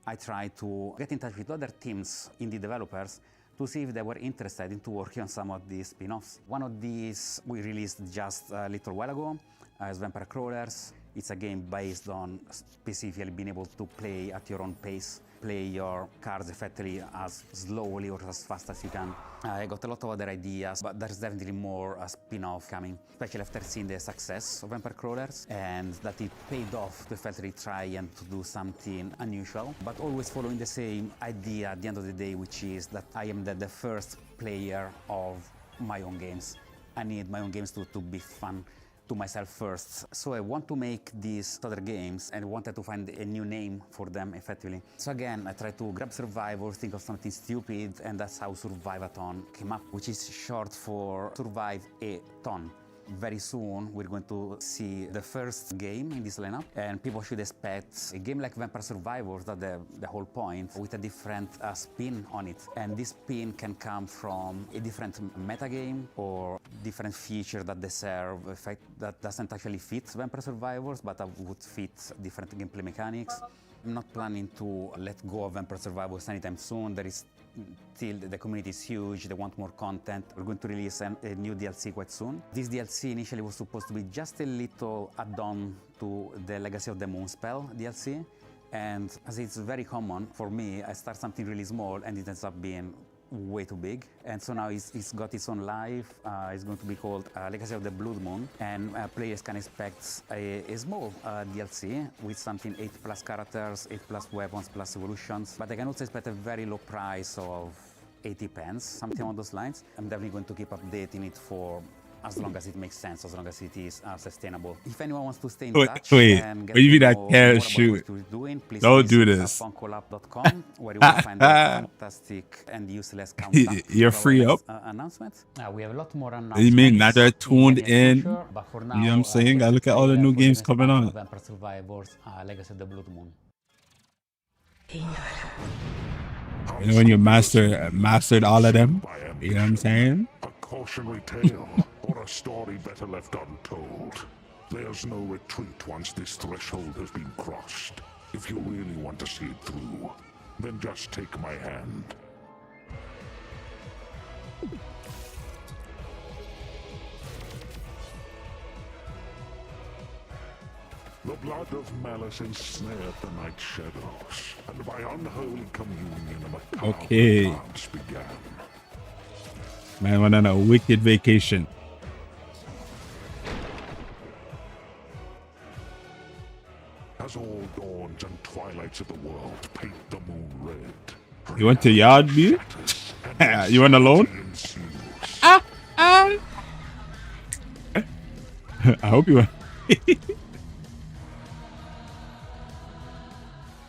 I tried to get in touch with other teams, indie developers, to see if they were interested in working on some of these spin-offs. One of these we released just a little while ago as Vampire Crawlers. It's a game based on specifically being able to play at your own pace, play your cards effectively as slowly or as fast as you can. I got a lot of other ideas, but there's definitely more spin-off coming, especially after seeing the success of Vampire Crawlers and that it paid off to effectively try and to do something unusual, but always following the same idea at the end of the day, which is that I am the first player of my own games. I need my own games to be fun. to myself first. So I want to make these other games and wanted to find a new name for them effectively. So again, I tried to grab Survivor, think of something stupid, and that's how Survive-a-thon came up, which is short for Survive a Ton. Very soon we're going to see the first game in this lineup, and people should expect a game like Vampire Survivors, that's the whole point, with a different spin on it. And this spin can come from a different metagame or different feature that they serve, effect that doesn't actually fit Vampire Survivors, but that would fit different gameplay mechanics. I'm not planning to let go of Vampire Survivors anytime soon. There is still, the community is huge, they want more content. We're going to release a new DLC quite soon. This DLC initially was supposed to be just a little add-on to the Legacy of the Moonspell DLC. And as it's very common for me, I start something really small and it ends up being way too big. And so now it's got its own life. It's going to be called Legacy of the Blood Moon, and players can expect a small DLC with something 8+ characters, 8+ weapons, plus evolutions, but I can also expect a very low price of 80 pence, something on those lines. I'm definitely going to keep updating it for as long as it makes sense, as long as it is sustainable. If anyone wants to stay in touch and get to know more about what we're doing, please visit funkolab.com, where you will find a fantastic and useless countdown. You're free up. Announcements. We have a lot more announcements. You mean now they're tuned in? You know but for now, what I'm saying? I look at all the new games coming on. Vampire Survivors, Legacy of the Blood Moon. You know when you mastered all of them? You know what I'm saying? Cautionary tale, or a story better left untold. There's no retreat once this threshold has been crossed. If you really want to see it through, then just take my hand. The blood of malice ensnared the night shadows, and by unholy communion a macabre dance began. Man went on a wicked vacation. As all dawns and twilights of the world paint the moon red. You went to Yard View? You went alone? I hope you went.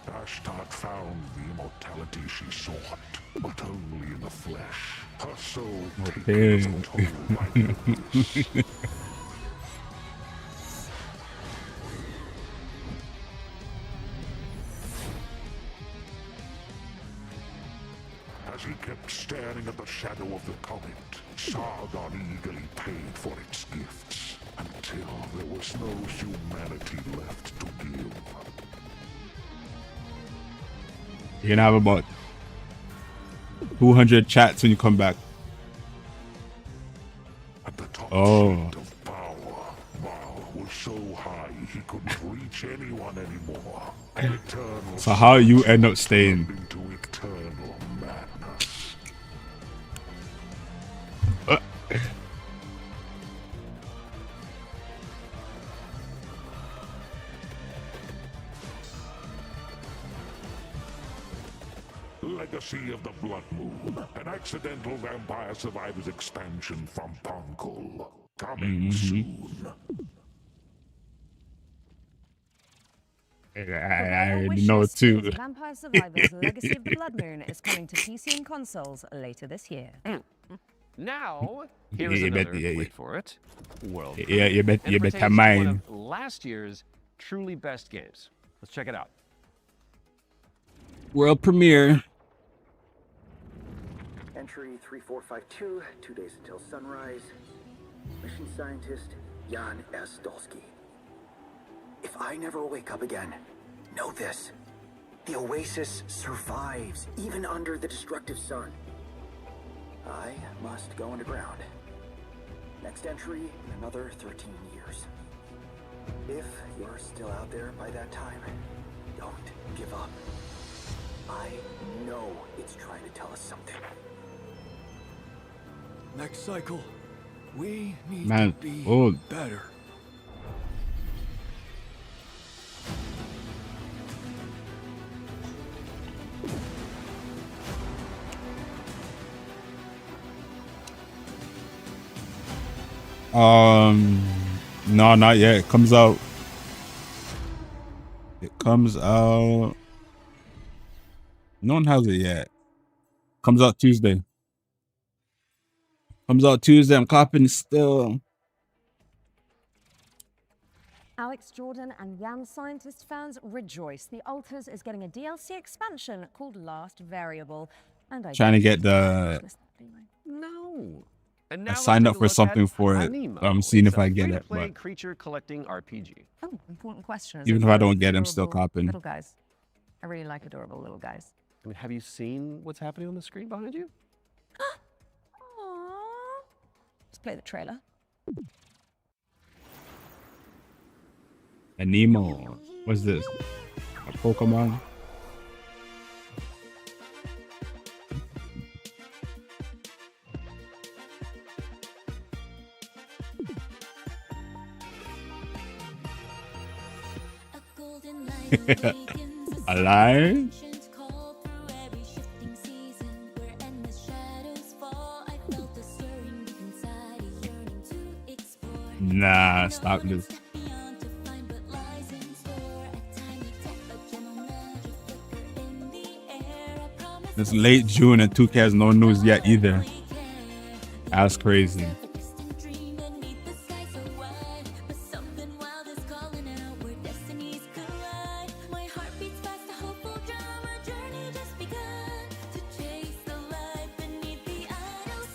Ashtart found the immortality she sought, but only in the flesh. Her soul taken as a toll by darkness. As he kept staring at the shadow of the comet, Sargon eagerly paid for its gifts, until there was no humanity left to give. You're gonna have about 200 chats when you come back. At the top of power, Baal was so high he couldn't reach anyone anymore. Eternal So how you end up staying? into eternal madness. Legacy of the Blood Moon, an accidental Vampire Survivors expansion from Punkle. Coming soon. I already know too. Vampire Survivors Legacy of the Blood Moon is coming to PC and consoles later this year. Now, here's another, wait for it, world. Yeah, you bet one mine. of last year's truly best games. Let's check it out. World premiere. Entry 3452, 2 days until sunrise. Mission scientist Jan S. Dolsky. If I never wake up again, know this. The Oasis survives, even under the destructive sun. I must go underground. Next entry in another 13 years. If you're still out there by that time, don't give up. I know it's trying to tell us something. Next cycle, we need Man, to be old. better. No, not yet. It comes out. It comes out. No one has it yet. Comes out Tuesday. Comes out Tuesday. I'm copying it still. Alex Jordan and Jan Scientist fans rejoice. The Alters is getting a DLC expansion called Last Variable. And I Trying to get the. No. And I now signed let's up take a for something look at for it. Anemo. I'm seeing It's if I a get it. free-to-play But creature collecting RPG. Oh, important question. even if I don't get it, I'm still copying. Little guys. I really like adorable little guys. I mean, have you seen what's happening on the screen behind you? Aww. Let's play the trailer. A Nemo. What's this? A Pokemon? Alive? Nah, stop this. It's late June and 2K has no news yet either. That's crazy.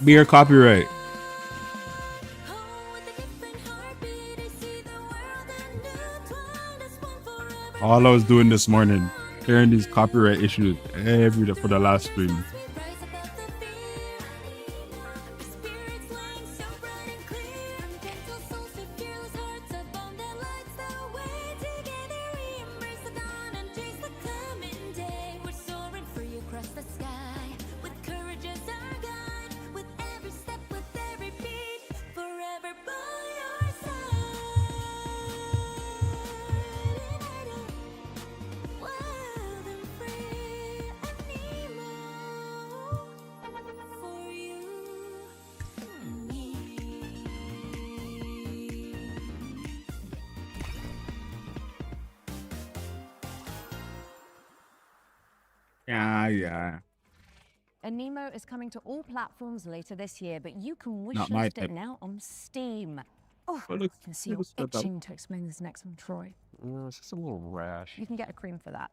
Beer copyright. All I was doing this morning, hearing these copyright issues every day for the last stream. Yeah. Anemo is coming to all platforms later this year, but you can Not my wishlist type. it now on Steam. Oh, Well, I looks- can see you're looks good, though. itching to explain this next one, Troy. It's just a little rash. You can get a cream for that.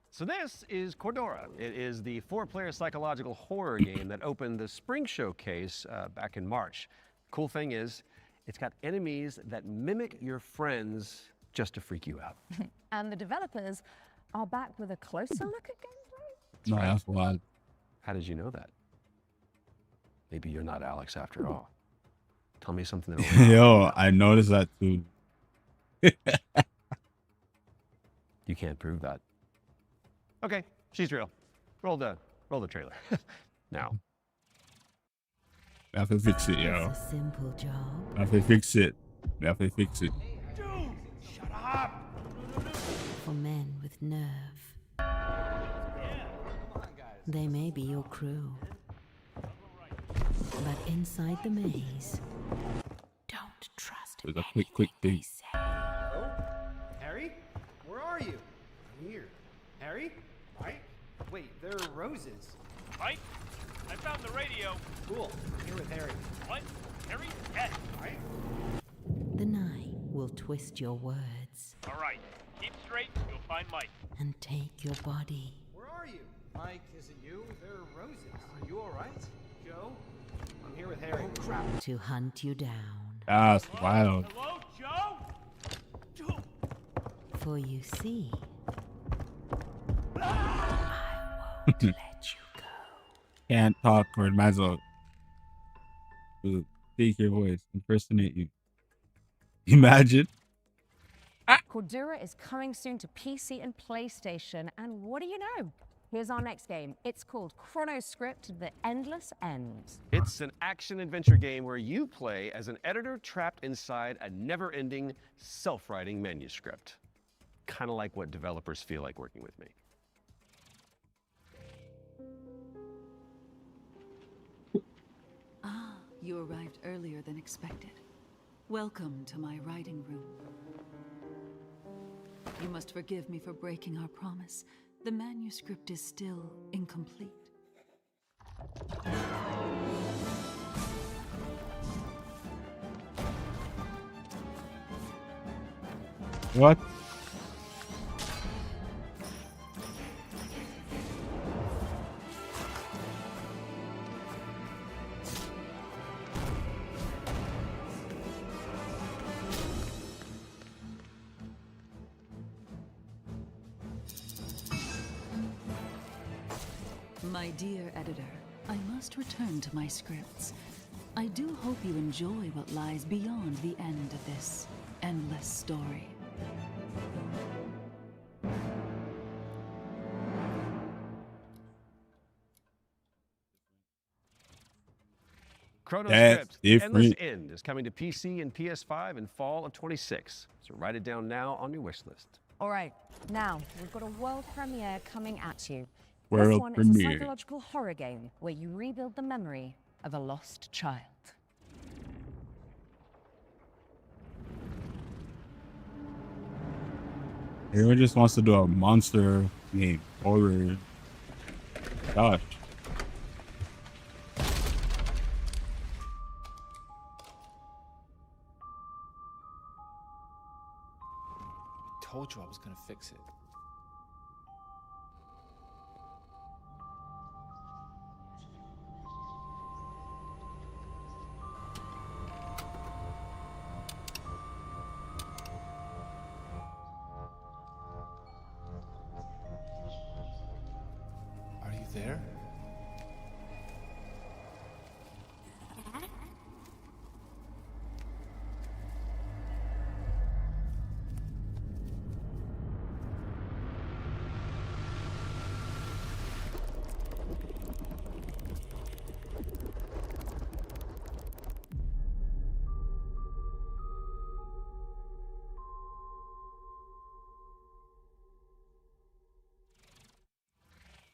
So this is Cordura. It is the 4-player psychological horror game that opened the Spring Showcase back in March. Cool thing is, it's got enemies that mimic your friends just to freak you out. And the developers are back with a closer look at gameplay. No, that's wild. How did you know that? Maybe you're not Alex after all. Tell me something that Yo, I noticed that too. You can't prove that. Okay, she's real. Roll the trailer. Now. I have to fix it, yo. It's a simple job. I have to fix it. I have to fix it. Shut up! For men with nerve. They may be your crew. But inside the maze, don't trust There's a quick thing. Hello? Harry? Where are you? I'm here. Harry? Mike? Wait, there are roses. Mike, I found the radio. Cool. I'm here with Harry. What? Harry? Yes. Mike? The night will twist your words All right. Keep straight. You'll find Mike. and take your body. Where are you? Mike, is it you? There are roses. Are you alright? Joe? I'm here with Harry. Oh, crap. To hunt you down. That's wild. Hello, Joe? Joe. For you see, Can't talk or might as well take your voice, impersonate you. Imagine. Cordura is coming soon to PC and PlayStation, and what do you know? Here's our next game. It's called Chronoscript: The Endless Ends. It's an action-adventure game where you play as an editor trapped inside a never-ending, self-writing manuscript. Kind of like what developers feel like working with me. Ah, you arrived earlier than expected. Welcome to my writing room. You must forgive me for breaking our promise. The manuscript is still incomplete. What? My dear editor, I must return to my scripts. I do hope you enjoy what lies beyond the end of this endless story. Chrono That's Script, The Endless different. End is coming to PC and PS5 in fall of 26. So write it down now on your wish list. All right, now we've got a world premiere coming at you. This World one is a premiere. psychological horror game where you rebuild the memory of a lost child. Everyone just wants to do a monster game. Horror. Gosh. Told you I was gonna fix it. Are you there?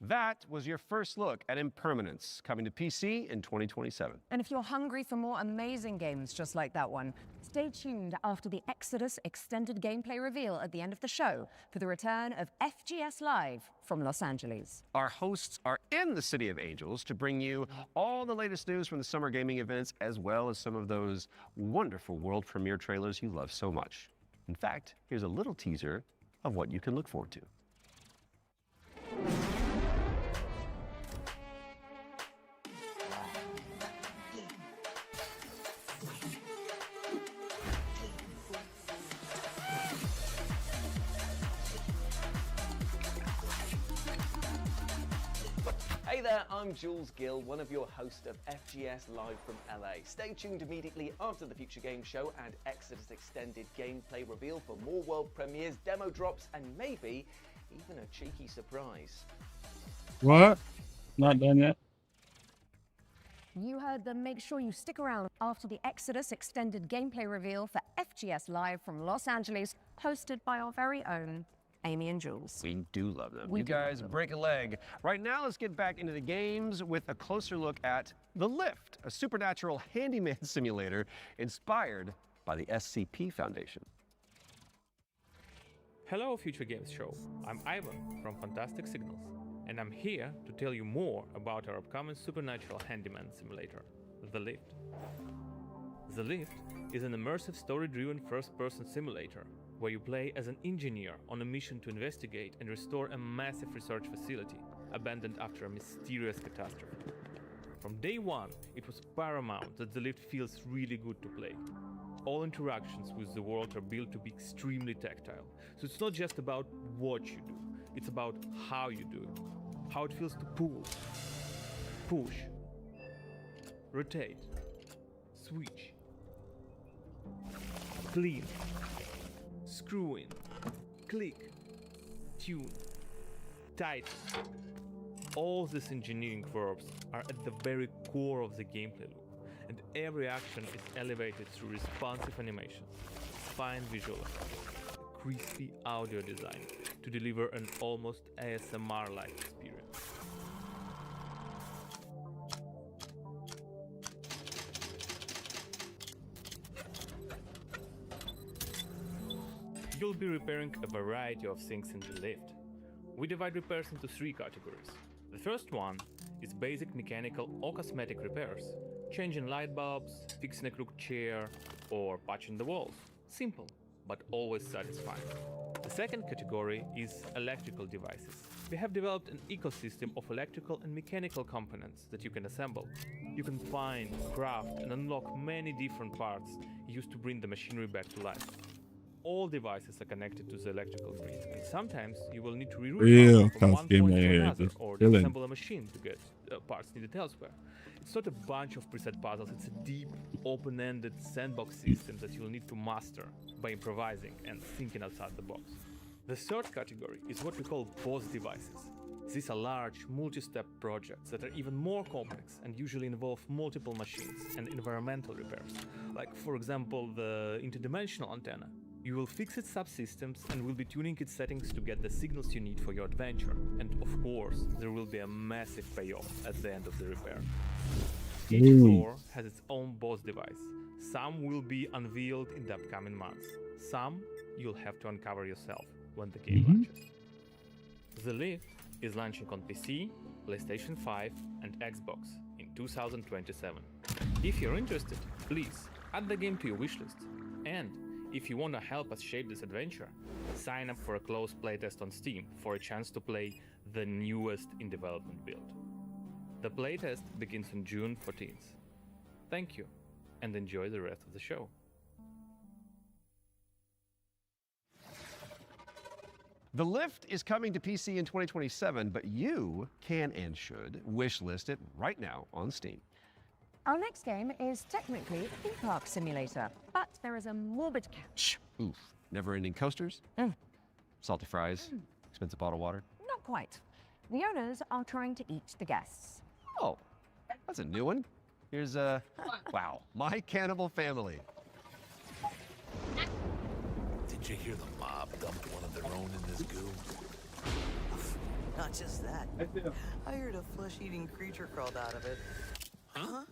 That was your first look at Impermanence, coming to PC in 2027. And if you're hungry for more amazing games just like that one, stay tuned after the Exodus extended gameplay reveal at the end of the show for the return of FGS Live from Los Angeles. Our hosts are in the City of Angels to bring you all the latest news from the summer gaming events, as well as some of those wonderful world premiere trailers you love so much. In fact, here's a little teaser of what you can look forward to. Hey there, I'm Jules Gill, one of your hosts of FGS Live from LA. Stay tuned immediately after the Future Game Show and Exodus Extended gameplay reveal for more world premieres, demo drops, and maybe even a cheeky surprise. What? Not done yet? You heard them. Make sure you stick around after the Exodus extended gameplay reveal for FGS Live from Los Angeles, hosted by our very own Amy and Jules. We do love them. We you do love guys them. break a leg. Right now, let's get back into the games with a closer look at The Lift, a supernatural handyman simulator inspired by the SCP Foundation. Hello, Future Games Show. I'm Ivan from Fantastic Signals, and I'm here to tell you more about our upcoming supernatural handyman simulator, The Lift. The Lift is an immersive story-driven first-person simulator where you play as an engineer on a mission to investigate and restore a massive research facility abandoned after a mysterious catastrophe. From day one, it was paramount that The Lift feels really good to play. All interactions with the world are built to be extremely tactile, so it's not just about what you do, it's about how you do it. How it feels to pull, push, rotate, switch, clean, screw in, click, tune, tighten. All these engineering verbs are at the very core of the gameplay loop, and every action is elevated through responsive animations, fine visual effects, crispy audio design to deliver an almost ASMR-like experience. You'll be repairing a variety of things in the lift. We divide repairs into 3 categories. The first one is basic mechanical or cosmetic repairs, changing light bulbs, fixing a crooked chair, or patching the walls. Simple, but always satisfying. The second category is electrical devices. We have developed an ecosystem of electrical and mechanical components that you can assemble. You can find, craft, and unlock many different parts used to bring the machinery back to life. All devices are connected to the electrical grid, and sometimes you will need to reroute power from one point to another or disassemble a machine to get parts needed elsewhere. It's not a bunch of preset puzzles, it's a deep, open-ended sandbox system that you'll need to master by improvising and thinking outside the box. The third category is what we call boss devices. These are large, multi-step projects that are even more complex and usually involve multiple machines and environmental repairs, like for example the interdimensional antenna. You will fix its subsystems and will be tuning its settings to get the signals you need for your adventure. And of course, there will be a massive payoff at the end of the repair. Each floor has its own boss device. Some will be unveiled in the upcoming months. Some you'll have to uncover yourself when the game launches. The Lift is launching on PC, PlayStation 5 and Xbox in 2027. If you're interested, please add the game to your wishlist. And if you want to help us shape this adventure, sign up for a closed playtest on Steam for a chance to play the newest in development build. The playtest begins on June 14th. Thank you, and enjoy the rest of the show. The Lift is coming to PC in 2027, but you can and should wishlist it right now on Steam. Our next game is technically a theme park simulator, but there is a morbid catch. Oof. Never-ending coasters? Salty fries? Expensive bottled water? Not quite. The owners are trying to eat the guests. Oh, that's a new one. Here's wow, My Cannibal Family. Did you hear the mob dump one of their own in this goo? Not just that. I heard a flesh-eating creature crawled out of it. Huh?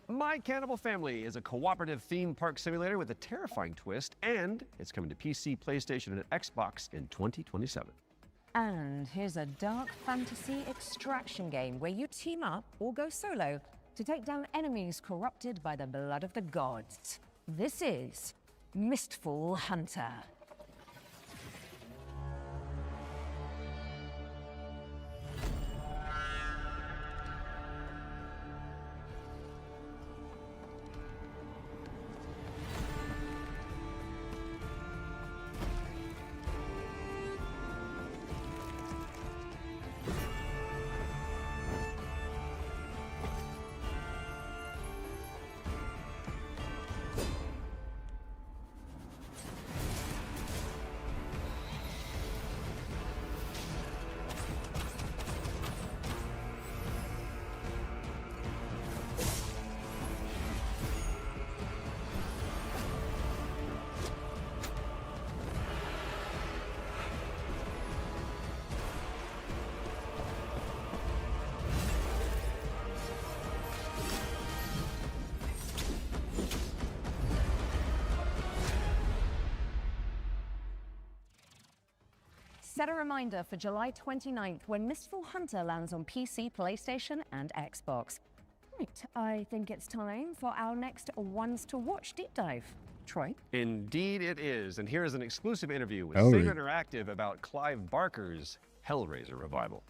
My Cannibal Family is a cooperative theme park simulator with a terrifying twist, and it's coming to PC, PlayStation, and Xbox in 2027. And here's a dark fantasy extraction game where you team up or go solo to take down enemies corrupted by the blood of the gods. This is Mistfall Hunter. Set a reminder for July 29th when Mistful Hunter lands on PC, PlayStation, and Xbox. Right, I think it's time for our next Ones to Watch deep dive. Troy? Indeed it is. And here is an exclusive interview with Hellraiser. Saber Interactive about Clive Barker's Hellraiser revival.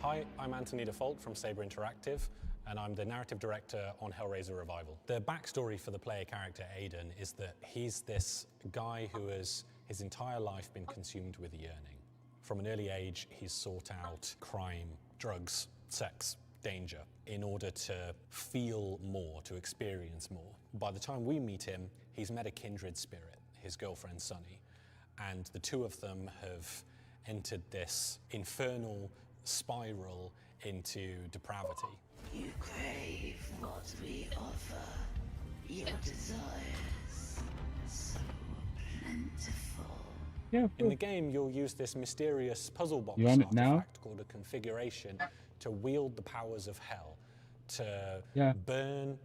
Hi, I'm Anthony Default from Saber Interactive, and I'm the narrative director on Hellraiser Revival. The backstory for the player character Aiden is that he's this guy who has his entire life been consumed with yearning. From an early age, he's sought out crime, drugs, sex, danger, in order to feel more, to experience more. By the time we meet him, he's met a kindred spirit, his girlfriend Sunny, and the two of them have entered this infernal spiral into depravity. You crave what we offer. Your desires so plentiful. Yeah, in the game, you'll use this mysterious puzzle box You on it now? artifact called a configuration to wield the powers of hell, to Yeah. burn,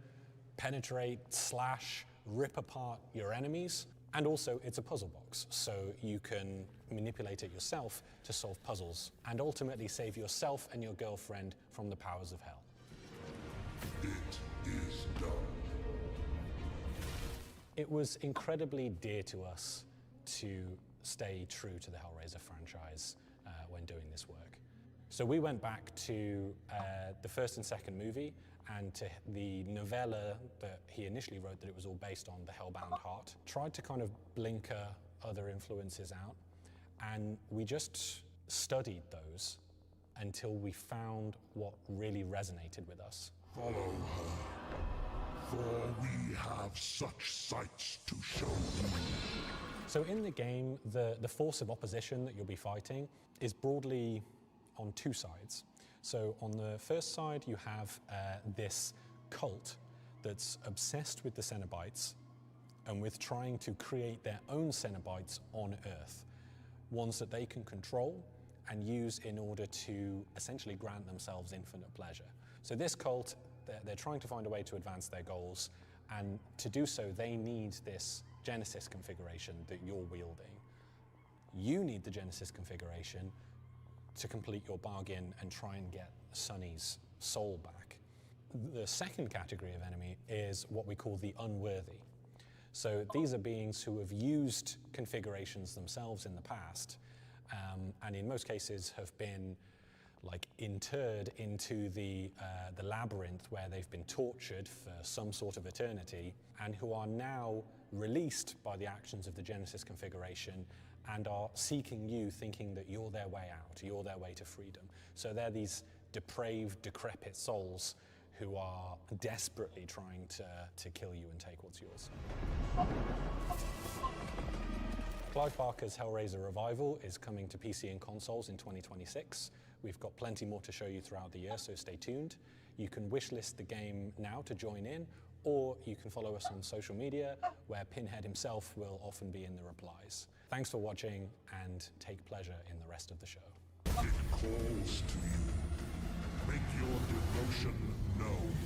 penetrate, slash, rip apart your enemies. And also, it's a puzzle box, so you can manipulate it yourself to solve puzzles and ultimately save yourself and your girlfriend from the powers of hell. It is done. It was incredibly dear to us to stay true to the Hellraiser franchise when doing this work. So we went back to the first and second movie and to the novella that he initially wrote, that it was all based on, The Hellbound Heart. Tried to kind of blinker other influences out, and we just studied those until we found what really resonated with us. Follow her, for we have such sights to show you. So in the game, the force of opposition that you'll be fighting is broadly on two sides. So on the first side, you have this cult that's obsessed with the Cenobites and with trying to create their own Cenobites on Earth, ones that they can control and use in order to essentially grant themselves infinite pleasure. So this cult, they're trying to find a way to advance their goals, and to do so, they need this Genesis configuration that you're wielding. You need the Genesis configuration to complete your bargain and try and get Sunny's soul back. The second category of enemy is what we call the unworthy. So these are beings who have used configurations themselves in the past, and in most cases have been interred into the labyrinth where they've been tortured for some sort of eternity, and who are now released by the actions of the Genesis configuration and are seeking you, thinking that you're their way out, you're their way to freedom. So they're these depraved, decrepit souls who are desperately trying to kill you and take what's yours. Clive Barker's Hellraiser Revival is coming to PC and consoles in 2026. We've got plenty more to show you throughout the year, so stay tuned. You can wishlist the game now to join in, or you can follow us on social media, where Pinhead himself will often be in the replies. Thanks for watching, and take pleasure in the rest of the show. It calls to you. Make your devotion known.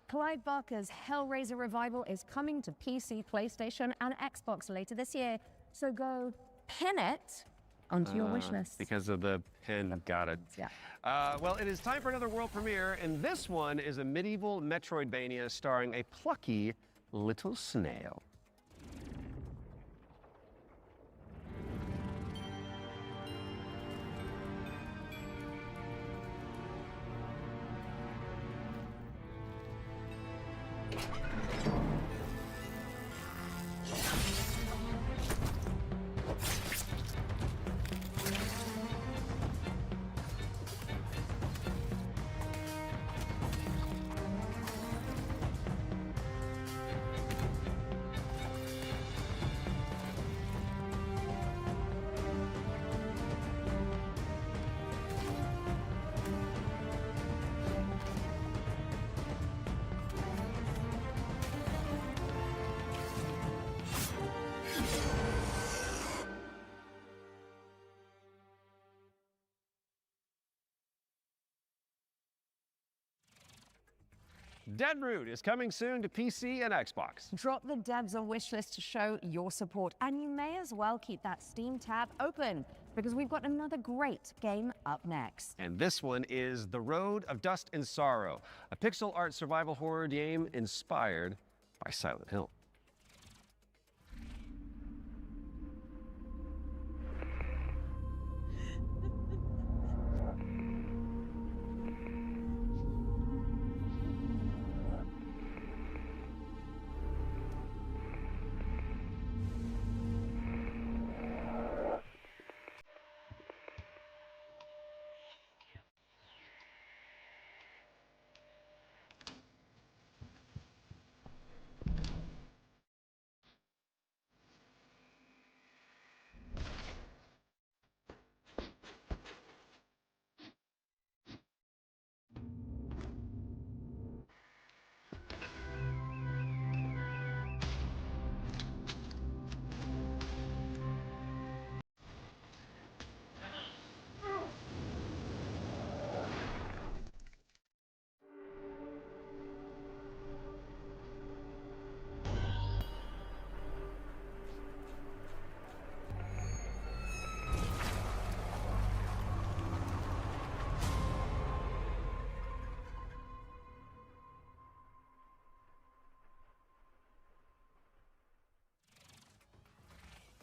Clive Barker's Hellraiser Revival is coming to PC, PlayStation, and Xbox later this year. So go pin it onto your wish list. Because of the pin, got it. Yeah. Well, it is time for another world premiere, and this one is a medieval Metroidvania starring a plucky little snail. Deadroot is coming soon to PC and Xbox. Drop the devs on wishlist to show your support, and you may as well keep that Steam tab open because we've got another great game up next. And this one is The Road of Dust and Sorrow, a pixel art survival horror game inspired by Silent Hill.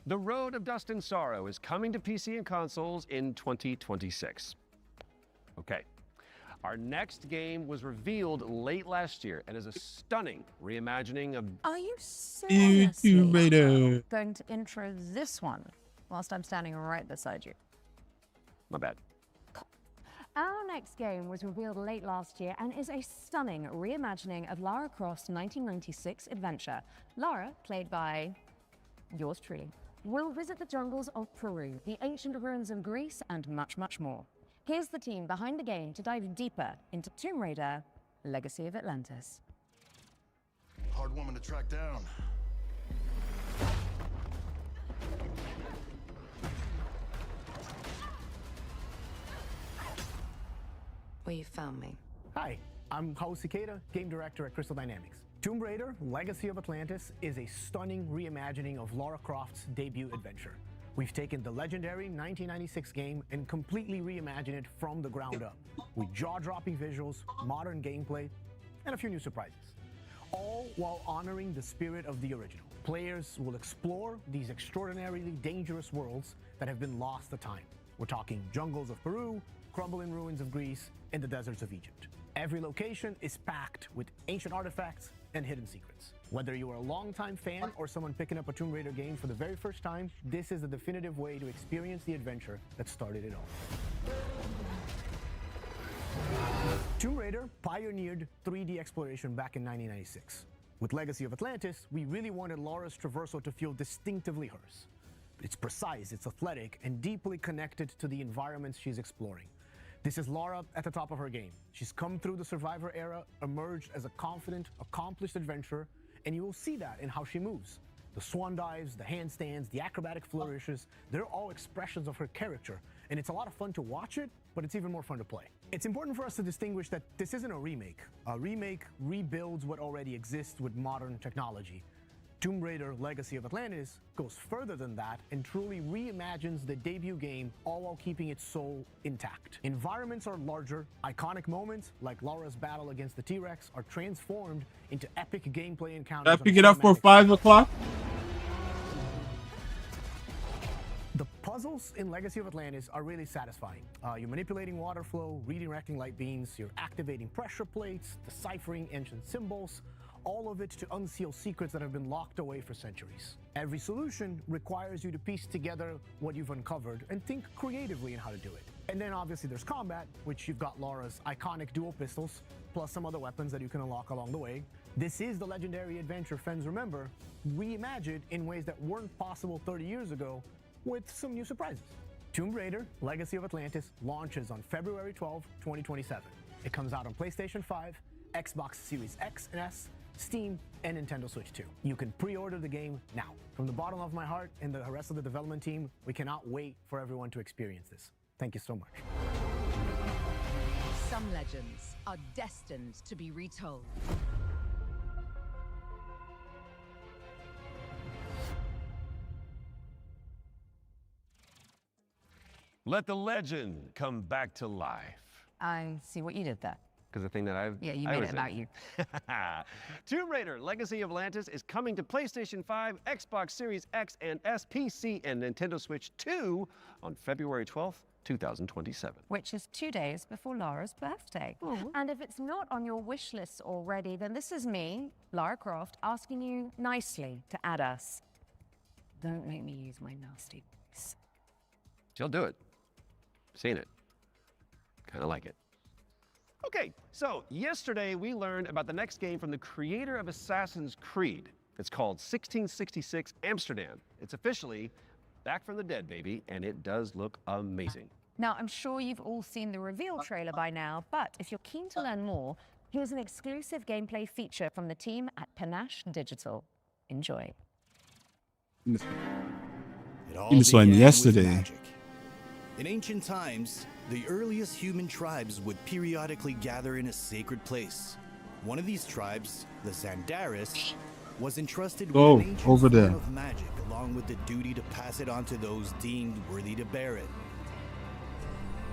The Road of Dust and Sorrow is coming to PC and consoles in 2026. Okay. Our next game was revealed late last year and is a stunning reimagining of... Are you seriously Tomb Raider. going to intro this one whilst I'm standing right beside you? My bad. Our next game was revealed late last year and is a stunning reimagining of Lara Croft's 1996 adventure. Lara, played by yours truly, will visit the jungles of Peru, the ancient ruins of Greece, and much, much more. Here's the team behind the game to dive deeper into Tomb Raider: Legacy of Atlantis. Hard woman to track down. Well, you found me. Hi, I'm Hao Cicada, game director at Crystal Dynamics. Tomb Raider: Legacy of Atlantis is a stunning reimagining of Lara Croft's debut adventure. We've taken the legendary 1996 game and completely reimagined it from the ground up, with jaw-dropping visuals, modern gameplay, and a few new surprises. All while honoring the spirit of the original. Players will explore these extraordinarily dangerous worlds that have been lost to time. We're talking jungles of Peru, crumbling ruins of Greece, and the deserts of Egypt. Every location is packed with ancient artifacts and hidden secrets. Whether you are a longtime fan or someone picking up a Tomb Raider game for the very first time, this is the definitive way to experience the adventure that started it all. Tomb Raider pioneered 3D exploration back in 1996. With Legacy of Atlantis, we really wanted Lara's traversal to feel distinctively hers. It's precise, it's athletic, and deeply connected to the environments she's exploring. This is Lara at the top of her game. She's come through the Survivor era, emerged as a confident, accomplished adventurer, and you will see that in how she moves. The swan dives, the handstands, the acrobatic flourishes, they're all expressions of her character, and it's a lot of fun to watch it, but it's even more fun to play. It's important for us to distinguish that this isn't a remake. A remake rebuilds what already exists with modern technology. Tomb Raider: Legacy of Atlantis goes further than that and truly reimagines the debut game, all while keeping its soul intact. Environments are larger, iconic moments like Lara's battle against the T-Rex are transformed into epic gameplay encounters. Did I pick it up for 5 o'clock? The puzzles in Legacy of Atlantis are really satisfying. You're manipulating water flow, redirecting light beams, you're activating pressure plates, deciphering ancient symbols, all of it to unseal secrets that have been locked away for centuries. Every solution requires you to piece together what you've uncovered and think creatively in how to do it. And then obviously there's combat, which you've got Lara's iconic dual pistols, plus some other weapons that you can unlock along the way. This is the legendary adventure fans remember, reimagined in ways that weren't possible 30 years ago, with some new surprises. Tomb Raider: Legacy of Atlantis launches on February 12, 2027. It comes out on PlayStation 5, Xbox Series X and S, Steam, and Nintendo Switch 2. You can pre-order the game now. From the bottom of my heart and the rest of the development team, we cannot wait for everyone to experience this. Thank you so much. Some legends are destined to be retold. Let the legend come back to life. I see what you did there. Because the thing that Yeah, you made it about you. Tomb Raider Legacy of Atlantis is coming to PlayStation 5, Xbox Series X and S, PC, and Nintendo Switch 2 on February 12th, 2027. Which is 2 days before Lara's birthday. And if it's not on your wish list already, then this is me, Lara Croft, asking you nicely to add us. Don't make me use my nasty voice. She'll do it. Seen it. Kind of like it. Okay, so yesterday we learned about the next game from the creator of Assassin's Creed. It's called 1666 Amsterdam. It's officially back from the dead, baby, and it does look amazing. Now, I'm sure you've all seen the reveal trailer by now, but if you're keen to learn more, here's an exclusive gameplay feature from the team at Panache Digital. Enjoy. It all This one began with yesterday. magic. In ancient times, the earliest human tribes would periodically gather in a sacred place. One of these tribes, the Zandaris, was entrusted Oh, with an ancient over form there. of magic, along with the duty to pass it on to those deemed worthy to bear it.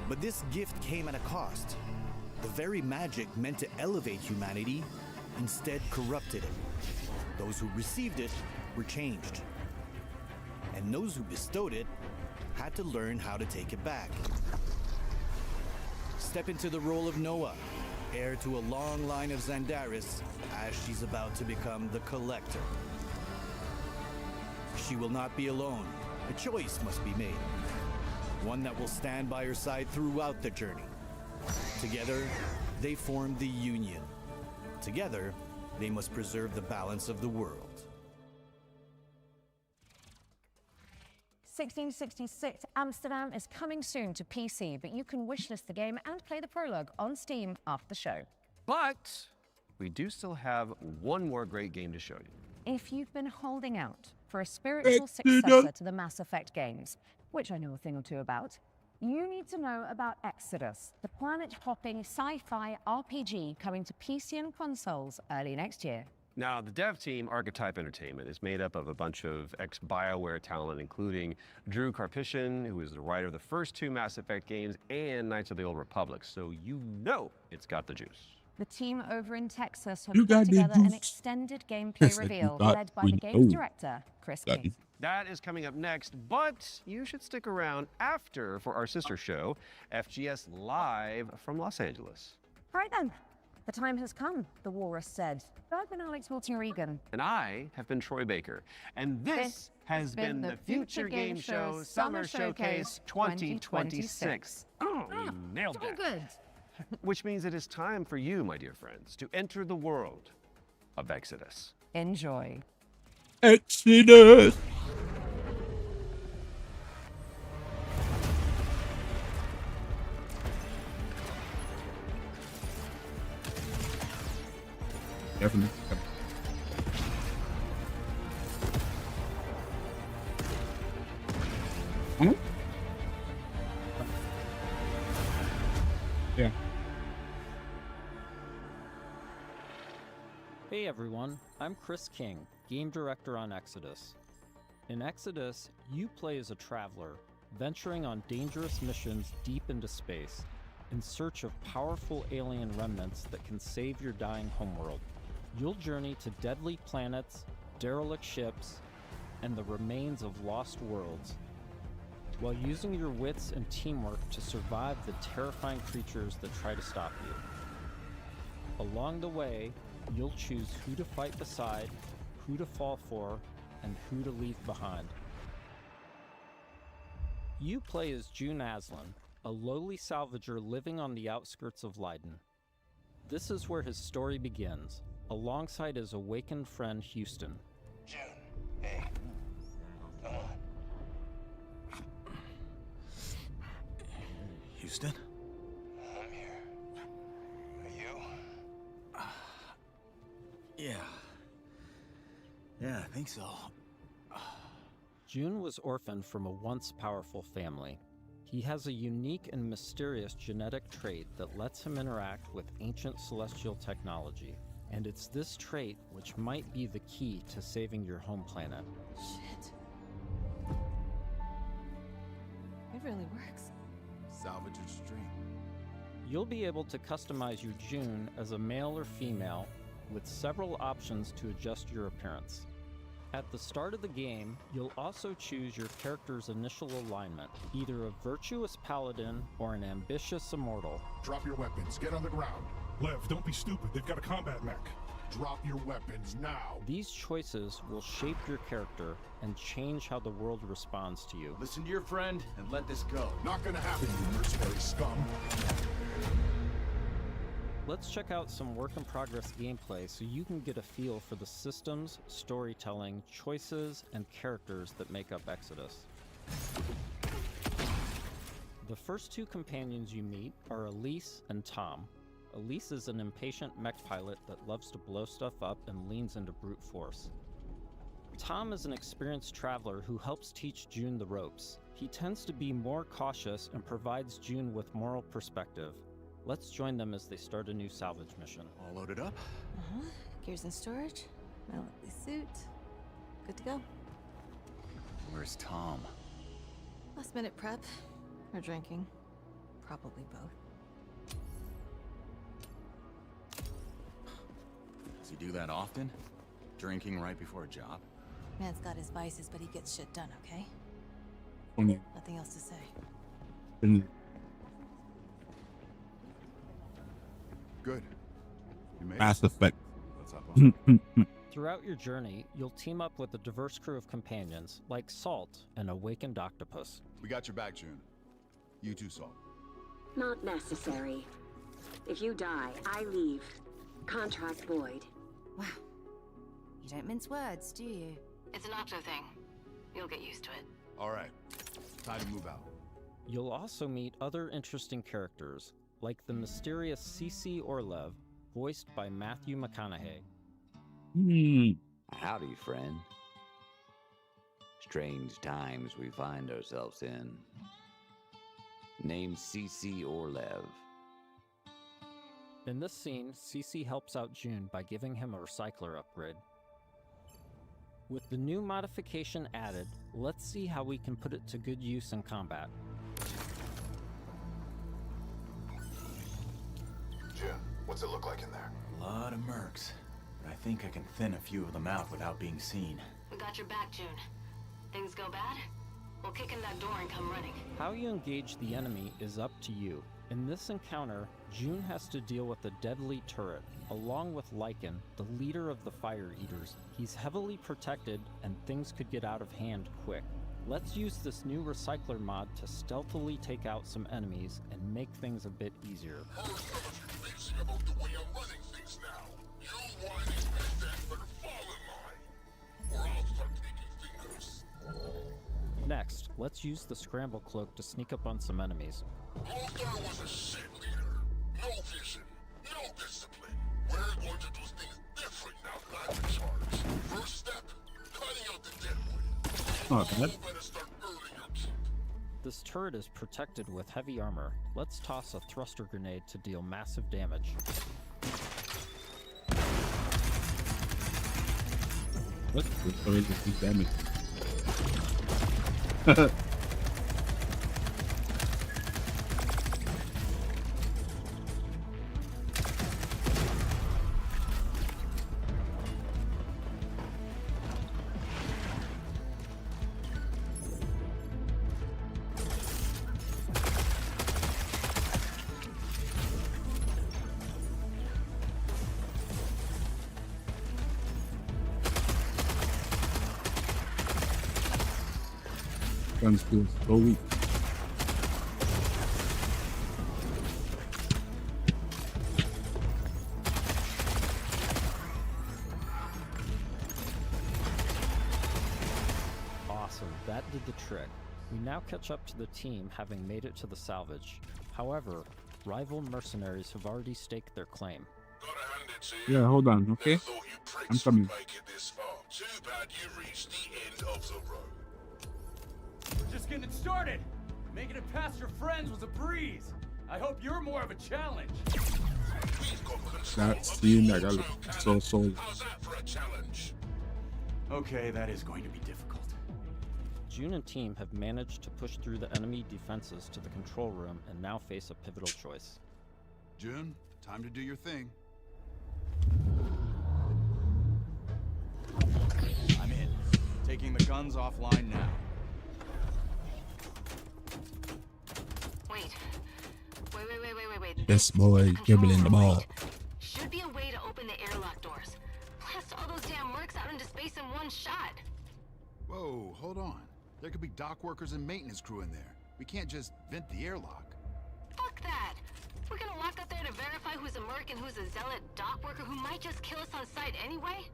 But this gift came at a cost. The very magic meant to elevate humanity instead corrupted it. Those who received it were changed. And those who bestowed it had to learn how to take it back. Step into the role of Noah, heir to a long line of Zandaris, as she's about to become the Collector. She will not be alone. A choice must be made. One that will stand by her side throughout the journey. Together, they form the Union. Together, they must preserve the balance of the world. 1666 Amsterdam is coming soon to PC, but you can wishlist the game and play the prologue on Steam after the show. But we do still have one more great game to show you. If you've been holding out for a spiritual successor to the Mass Effect games, which I know a thing or two about, you need to know about Exodus, the planet-hopping sci-fi RPG coming to PC and consoles early next year. Now, the dev team, Archetype Entertainment, is made up of a bunch of ex-BioWare talent, including Drew Karpyshyn, who is the writer of the first two Mass Effect games, and Knights of the Old Republic, so you know it's got the juice. The team over in Texas have You put got the together an juice. extended gameplay Yes, reveal you got led by we the game's know. director, Chris King. That is coming up next, but you should stick around after for our sister show, FGS Live from Los Angeles. Right then, the time has come, the walrus said. I've been Alex Morton-Regan. And I have been Troy Baker. And this has been the Future Game Show Summer Showcase 2026. Oh, we nailed so that. good. Which means it is time for you, my dear friends, to enter the world of Exodus. Enjoy. Exodus. Definitely. Hmm? Yeah. Hey everyone, I'm Chris King, game director on Exodus. In Exodus, you play as a traveler, venturing on dangerous missions deep into space, in search of powerful alien remnants that can save your dying homeworld. You'll journey to deadly planets, derelict ships, and the remains of lost worlds, while using your wits and teamwork to survive the terrifying creatures that try to stop you. Along the way, you'll choose who to fight beside, who to fall for, and who to leave behind. You play as June Aslan, a lowly salvager living on the outskirts of Leiden. This is where his story begins, alongside his awakened friend Houston. June, hey, come on. Houston? I'm here. Are you? Yeah, I think so. June was orphaned from a once powerful family. He has a unique and mysterious genetic trait that lets him interact with ancient celestial technology. And it's this trait which might be the key to saving your home planet. Shit. It really works. Salvage extreme. You'll be able to customize your June as a male or female with several options to adjust your appearance. At the start of the game, you'll also choose your character's initial alignment, either a virtuous paladin or an ambitious immortal. Drop your weapons. Get on the ground. Lev, don't be stupid. They've got a combat mech. Drop your weapons now. These choices will shape your character and change how the world responds to you. Listen to your friend and let this go. Not gonna happen, you mercenary scum. Let's check out some work-in-progress gameplay so you can get a feel for the systems, storytelling, choices, and characters that make up Exodus. The first two companions you meet are Elise and Tom. Elise is an impatient mech pilot that loves to blow stuff up and leans into brute force. Tom is an experienced traveler who helps teach June the ropes. He tends to be more cautious and provides June with moral perspective. Let's join them as they start a new salvage mission. All loaded up? Gears in storage. My lovely suit. Good to go. Where's Tom? Last minute prep. Or drinking. Probably both. Does he do that often? Drinking right before a job? Man's got his vices, but he gets shit done, okay? Only Nothing else to say. Good. You made Mass it. Effect. Let's hop on. Throughout your journey, you'll team up with a diverse crew of companions, like Salt, an awakened octopus. We got your back, June. You too, Salt. Not necessary. If you die, I leave. Contract void. Wow. You don't mince words, do you? It's an octo thing. You'll get used to it. All right. Time to move out. You'll also meet other interesting characters, like the mysterious CC Orlev, voiced by Matthew McConaughey. Howdy, friend. Strange times we find ourselves in. Named CC Orlev. In this scene, CC helps out June by giving him a recycler upgrade. With the new modification added, let's see how we can put it to good use in combat. Jim, what's it look like in there? A lot of mercs. But I think I can thin a few of them out without being seen. We got your back, June. Things go bad? We'll kick in that door and come running. How you engage the enemy is up to you. In this encounter, June has to deal with a deadly turret, along with Lycan, the leader of the Fire Eaters. He's heavily protected, and things could get out of hand quick. Let's use this new recycler mod to stealthily take out some enemies and make things a bit easier. Next, let's use the scramble cloak to sneak up on some enemies. Lothar was a shit leader. No vision, no discipline. We're going to do things different now that I'm in charge. First step, cutting out the deadwood. Oh, God. You better start earning your keep. This turret is protected with heavy armor. Let's toss a thruster grenade to deal massive damage. What? Or is it damage? Gun skills so weak. Awesome, that did the trick. We now catch up to the team having made it to the salvage. However, rival mercenaries have already staked their claim. Yeah, hold on, okay? I'm coming. Too bad you reached the end of the road. We're just getting started. Making it past your friends was a breeze. I hope you're more of a challenge. That scene that got so How's that for a challenge? Okay, that is going to be difficult. June and team have managed to push through the enemy defenses to the control room and now face a pivotal choice. June, time to do your thing. I'm in. Taking the guns offline now. Wait. This boy dribbling the ball. Should be a way to open the airlock doors. Blast all those damn mercs out into space in one shot. Whoa, hold on. There could be dock workers and maintenance crew in there. We can't just vent the airlock. Fuck that. We're gonna walk up there to verify who's a merc and who's a zealot dock worker who might just kill us on sight anyway?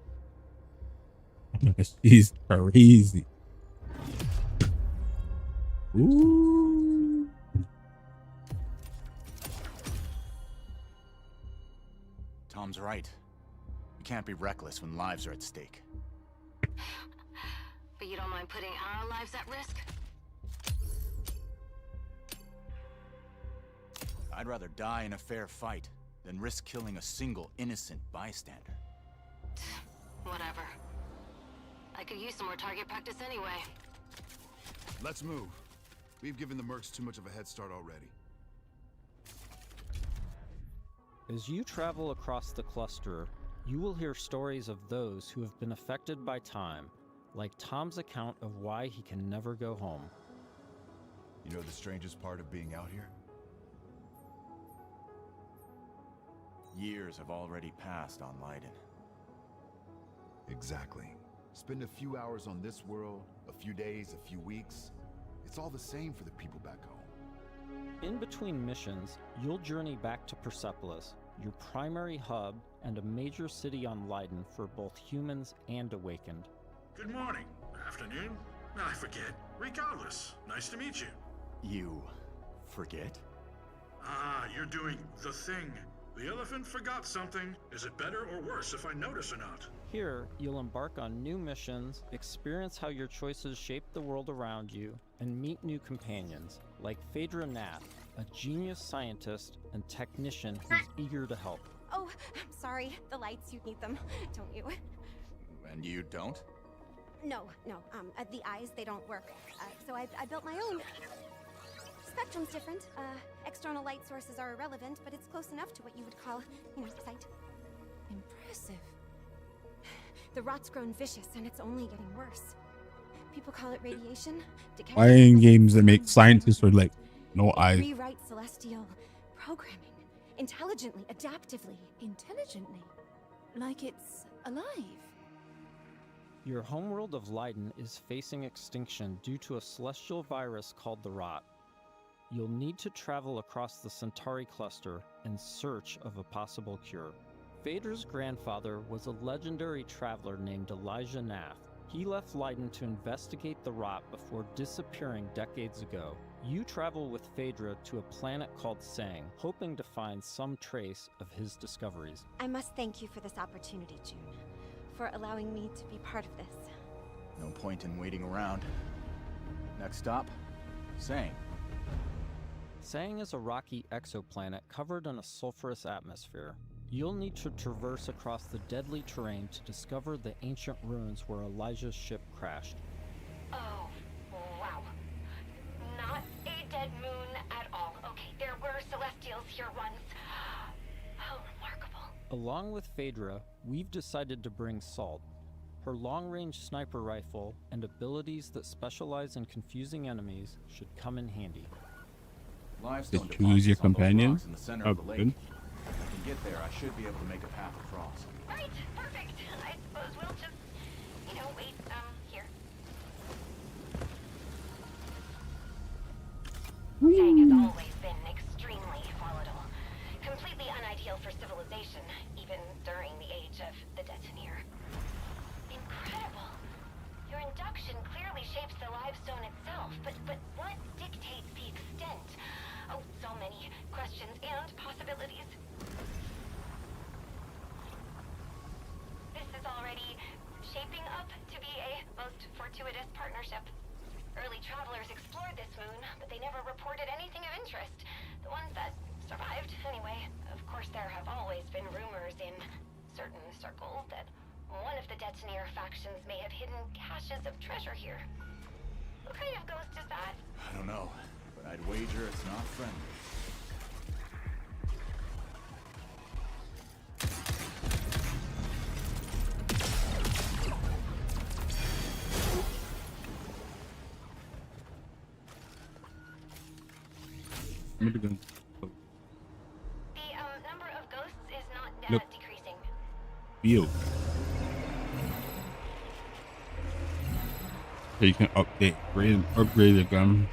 She's crazy. Ooh. Tom's right. We can't be reckless when lives are at stake. But you don't mind putting our lives at risk? I'd rather die in a fair fight than risk killing a single innocent bystander. Whatever. I could use some more target practice anyway. Let's move. We've given the mercs too much of a head start already. As you travel across the cluster, you will hear stories of those who have been affected by time, like Tom's account of why he can never go home. You know the strangest part of being out here? Years have already passed on Leiden. Exactly. Spend a few hours on this world, a few days, a few weeks. It's all the same for the people back home. In between missions, you'll journey back to Persepolis, your primary hub and a major city on Leiden for both humans and Awakened. Good morning. Afternoon? I forget. Regardless, nice to meet you. You forget? Ah, you're doing the thing. The elephant forgot something. Is it better or worse if I notice or not? Here, you'll embark on new missions, experience how your choices shape the world around you, and meet new companions, like Phaedra Nath, a genius scientist and technician who's eager to help. Oh, I'm sorry. The lights, you need them, don't you? And you don't? No. The eyes, they don't work. So I built my own. Spectrum's different. External light sources are irrelevant, but it's close enough to what you would call, sight. Impressive. The rot's grown vicious, and it's only getting worse. People call it radiation. Why in games that make scientists with like no eyes? Rewrite celestial programming intelligently, adaptively, intelligently, like it's alive. Your homeworld of Leiden is facing extinction due to a celestial virus called the Rot. You'll need to travel across the Centauri cluster in search of a possible cure. Phaedra's grandfather was a legendary traveler named Elijah Nath. He left Leiden to investigate the Rot before disappearing decades ago. You travel with Phaedra to a planet called Sang, hoping to find some trace of his discoveries. I must thank you for this opportunity, June, for allowing me to be part of this. No point in waiting around. Next stop, Sang. Sang is a rocky exoplanet covered in a sulfurous atmosphere. You'll need to traverse across the deadly terrain to discover the ancient ruins where Elijah's ship crashed. Oh, wow. Not a dead moon at all. Okay, there were celestials here once. How remarkable. Along with Phaedra, we've decided to bring Salt. Her long-range sniper rifle and abilities that specialize in confusing enemies should come in handy. To choose your companion? Oh, good. If I can get there, I should be able to make a path across. Right, perfect. I suppose we'll just, wait, here. Sang has always been extremely volatile. Completely unideal for civilization, even during the age of the Detoneer. Incredible. Your induction clearly shapes the limestone itself, but what dictates the extent? Oh, so many questions and possibilities. This is already shaping up to be a most fortuitous partnership. Early travelers explored this moon, but they never reported anything of interest. The ones that survived, anyway. Of course, there have always been rumors in certain circles that one of the Detonator factions may have hidden caches of treasure here. What kind of ghost is that? I don't know, but I'd wager it's not friendly. The number of ghosts is not Look. decreasing. Feel. So you can upgrade the gun.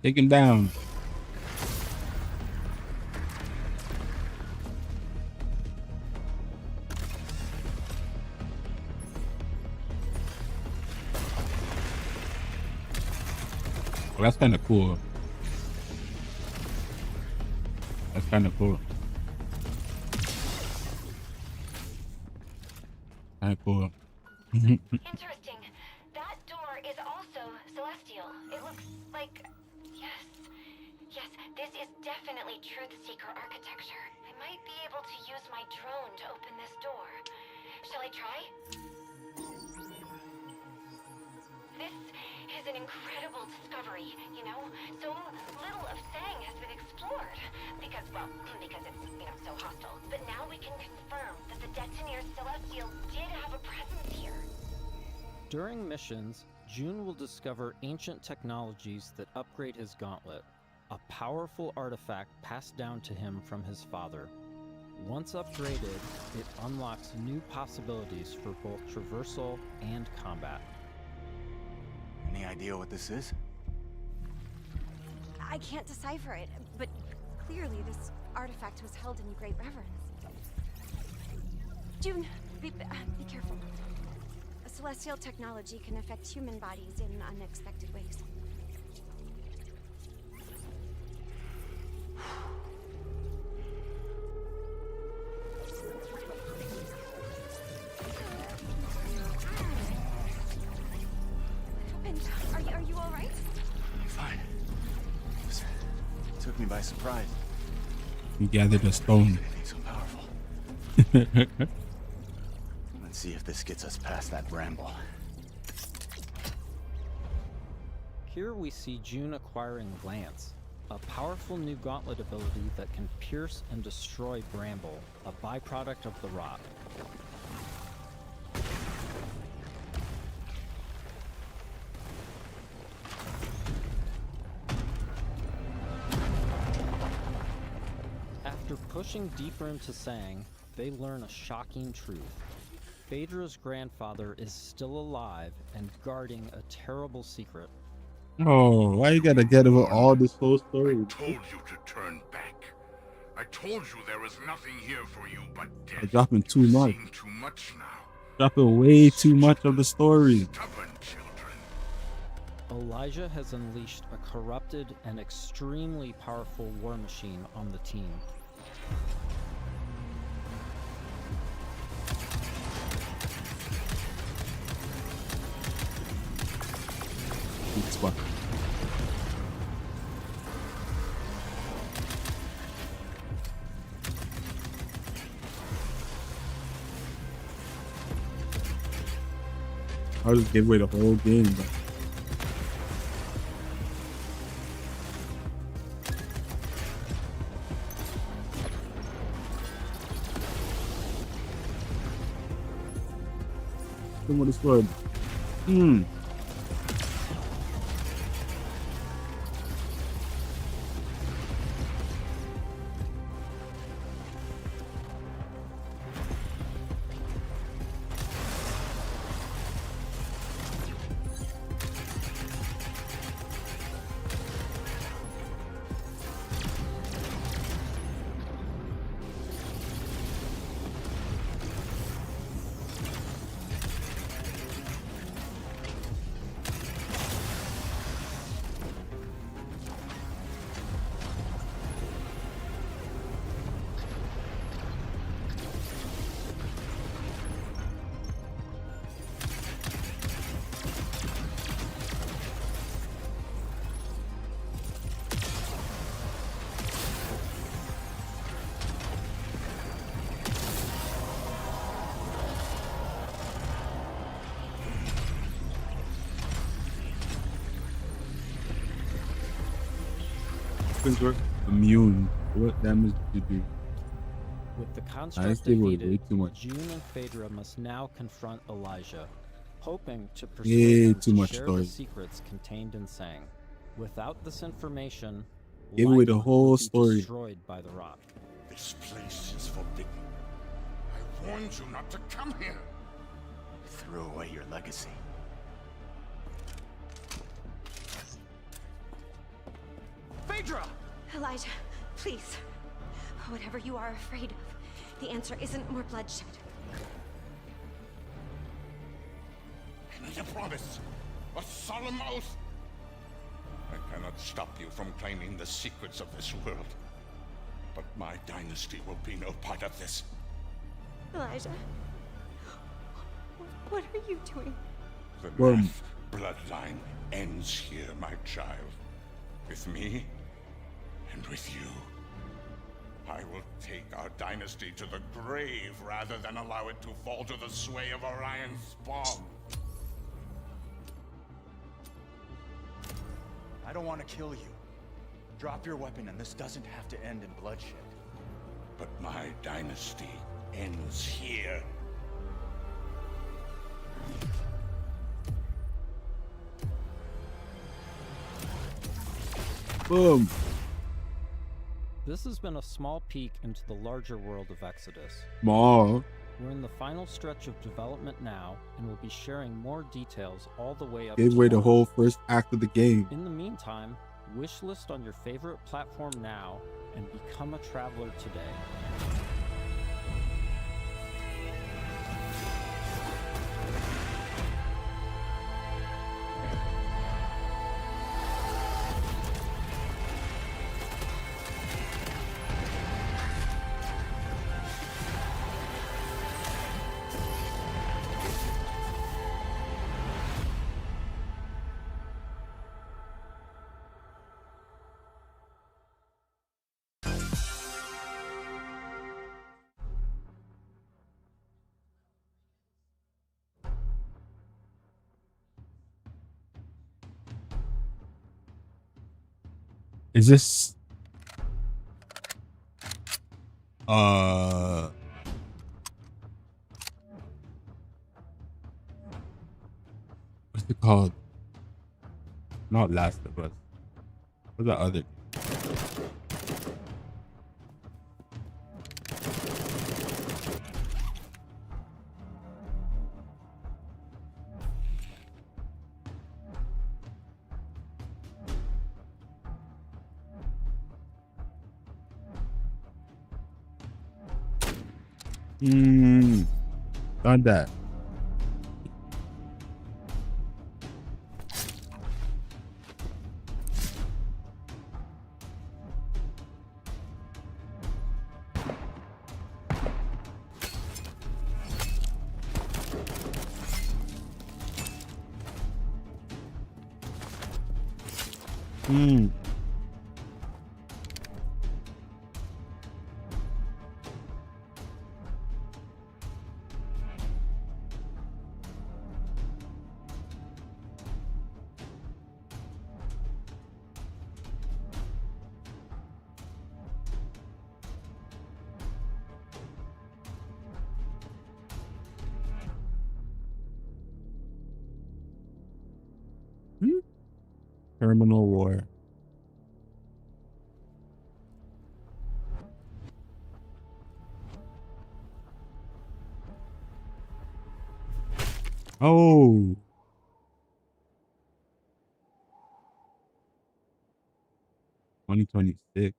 Take him down. Well, that's kind of cool. That's kind of cool. Kind of cool. Interesting. That door is also celestial. It looks like... Yes, this is definitely Truth-Seeker architecture. I might be able to use my drone to open this door. Shall I try? This is an incredible discovery, you know? So little of Sang has been explored. Because it's, so hostile. But now we can confirm that the Detonator Celestial did have a presence here. During missions, June will discover ancient technologies that upgrade his gauntlet, a powerful artifact passed down to him from his father. Once upgraded, it unlocks new possibilities for both traversal and combat. Any idea what this is? I can't decipher it, but clearly this artifact was held in great reverence. June, be careful. A celestial technology can affect human bodies in unexpected ways. Are you all right? Fine. Just took me by surprise. We gathered a stone. Anything so powerful. Let's see if this gets us past that bramble. Here we see June acquiring Lance, a powerful new gauntlet ability that can pierce and destroy bramble, a byproduct of the rot. After pushing deeper into Sang, they learn a shocking truth. Phaedra's grandfather is still alive and guarding a terrible secret. Oh, why you gotta get over all this whole story? I told you to turn back. I told you there was nothing here for you but death. You're dropping too much. You've seen too much now. Dropping way too much of the story. Stubborn children. Elijah has unleashed a corrupted and extremely powerful war machine on the team. Good spot. I'll just give away the whole game, but come on, this word. weapons were immune. What damage did you do? With the construct Dynasty was way defeated, too much. June and Phaedra must now confront Elijah, hoping to Way persuade him too to much share story. the secrets contained in Sang. Without this information, Give away the Light whole would be story. destroyed by the rock. This place is forbidden. I warned you not to come here. Throw away your legacy. Phaedra! Elijah, please. Whatever you are afraid of, the answer isn't more bloodshed. I need a promise. A solemn oath. I cannot stop you from claiming the secrets of this world. But my dynasty will be no part of this. Elijah, what are you doing? The Boom. Nath bloodline ends here, my child. With me and with you. I will take our dynasty to the grave rather than allow it to fall to the sway of Orion's spawn. I don't want to kill you. Drop your weapon and this doesn't have to end in bloodshed. But my dynasty ends here. Boom. This has been a small peek into the larger world of Exodus. Small. We're in the final stretch of development now, and we'll be sharing more details all the way up Gave to away the launch. whole first act of the game. In the meantime, wishlist on your favorite platform now and become a traveler today. Is this what's it called? Not Last of Us. What's the other? Done that. Terminal War. Oh. $2026.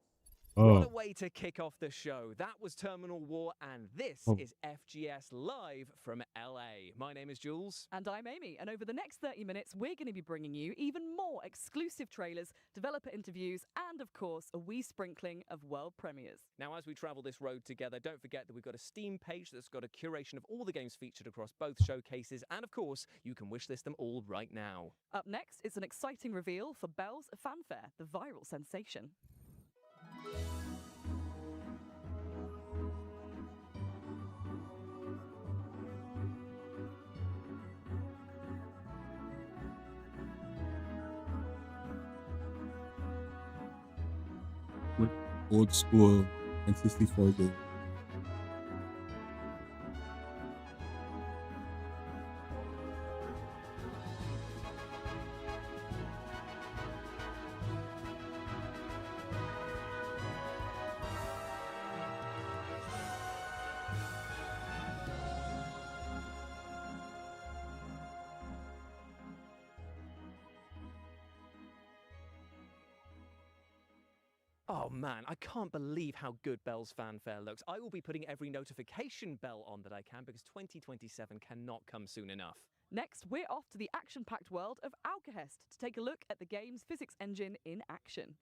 What Oh. a way to kick off the show. That was Terminal War, and this Oh. is FGS Live from LA. My name is Jules. And I'm Amy, and over the next 30 minutes, we're going to be bringing you even more exclusive trailers, developer interviews, and of course, a wee sprinkling of world premieres. Now, as we travel this road together, don't forget that we've got a Steam page that's got a curation of all the games featured across both showcases, and of course, you can wishlist them all right now. Up next, it's an exciting reveal for Belle's Fanfare, the viral sensation. with old school N64 game. Oh man, I can't believe how good Bell's fanfare looks. I will be putting every notification bell on that I can because 2027 cannot come soon enough. Next, we're off to the action-packed world of Alkahest to take a look at the game's physics engine in action.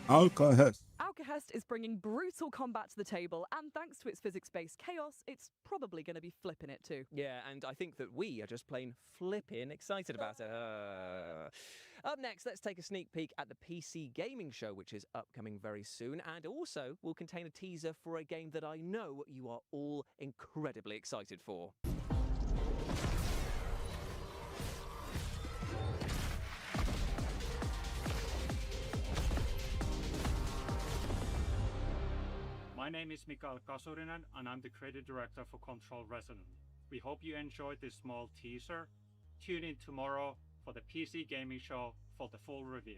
Alkahest. Alkahest is bringing brutal combat to the table, and thanks to its physics-based chaos, it's probably going to be flipping it too. Yeah, and I think that we are just plain flipping excited about it. Up next, let's take a sneak peek at the PC Gaming Show, which is upcoming very soon, and also will contain a teaser for a game that I know you are all incredibly excited for. My name is Mikael Kasurinen, and I'm the creative director for Control Resonant. We hope you enjoyed this small teaser. Tune in tomorrow for the PC Gaming Show for the full reveal.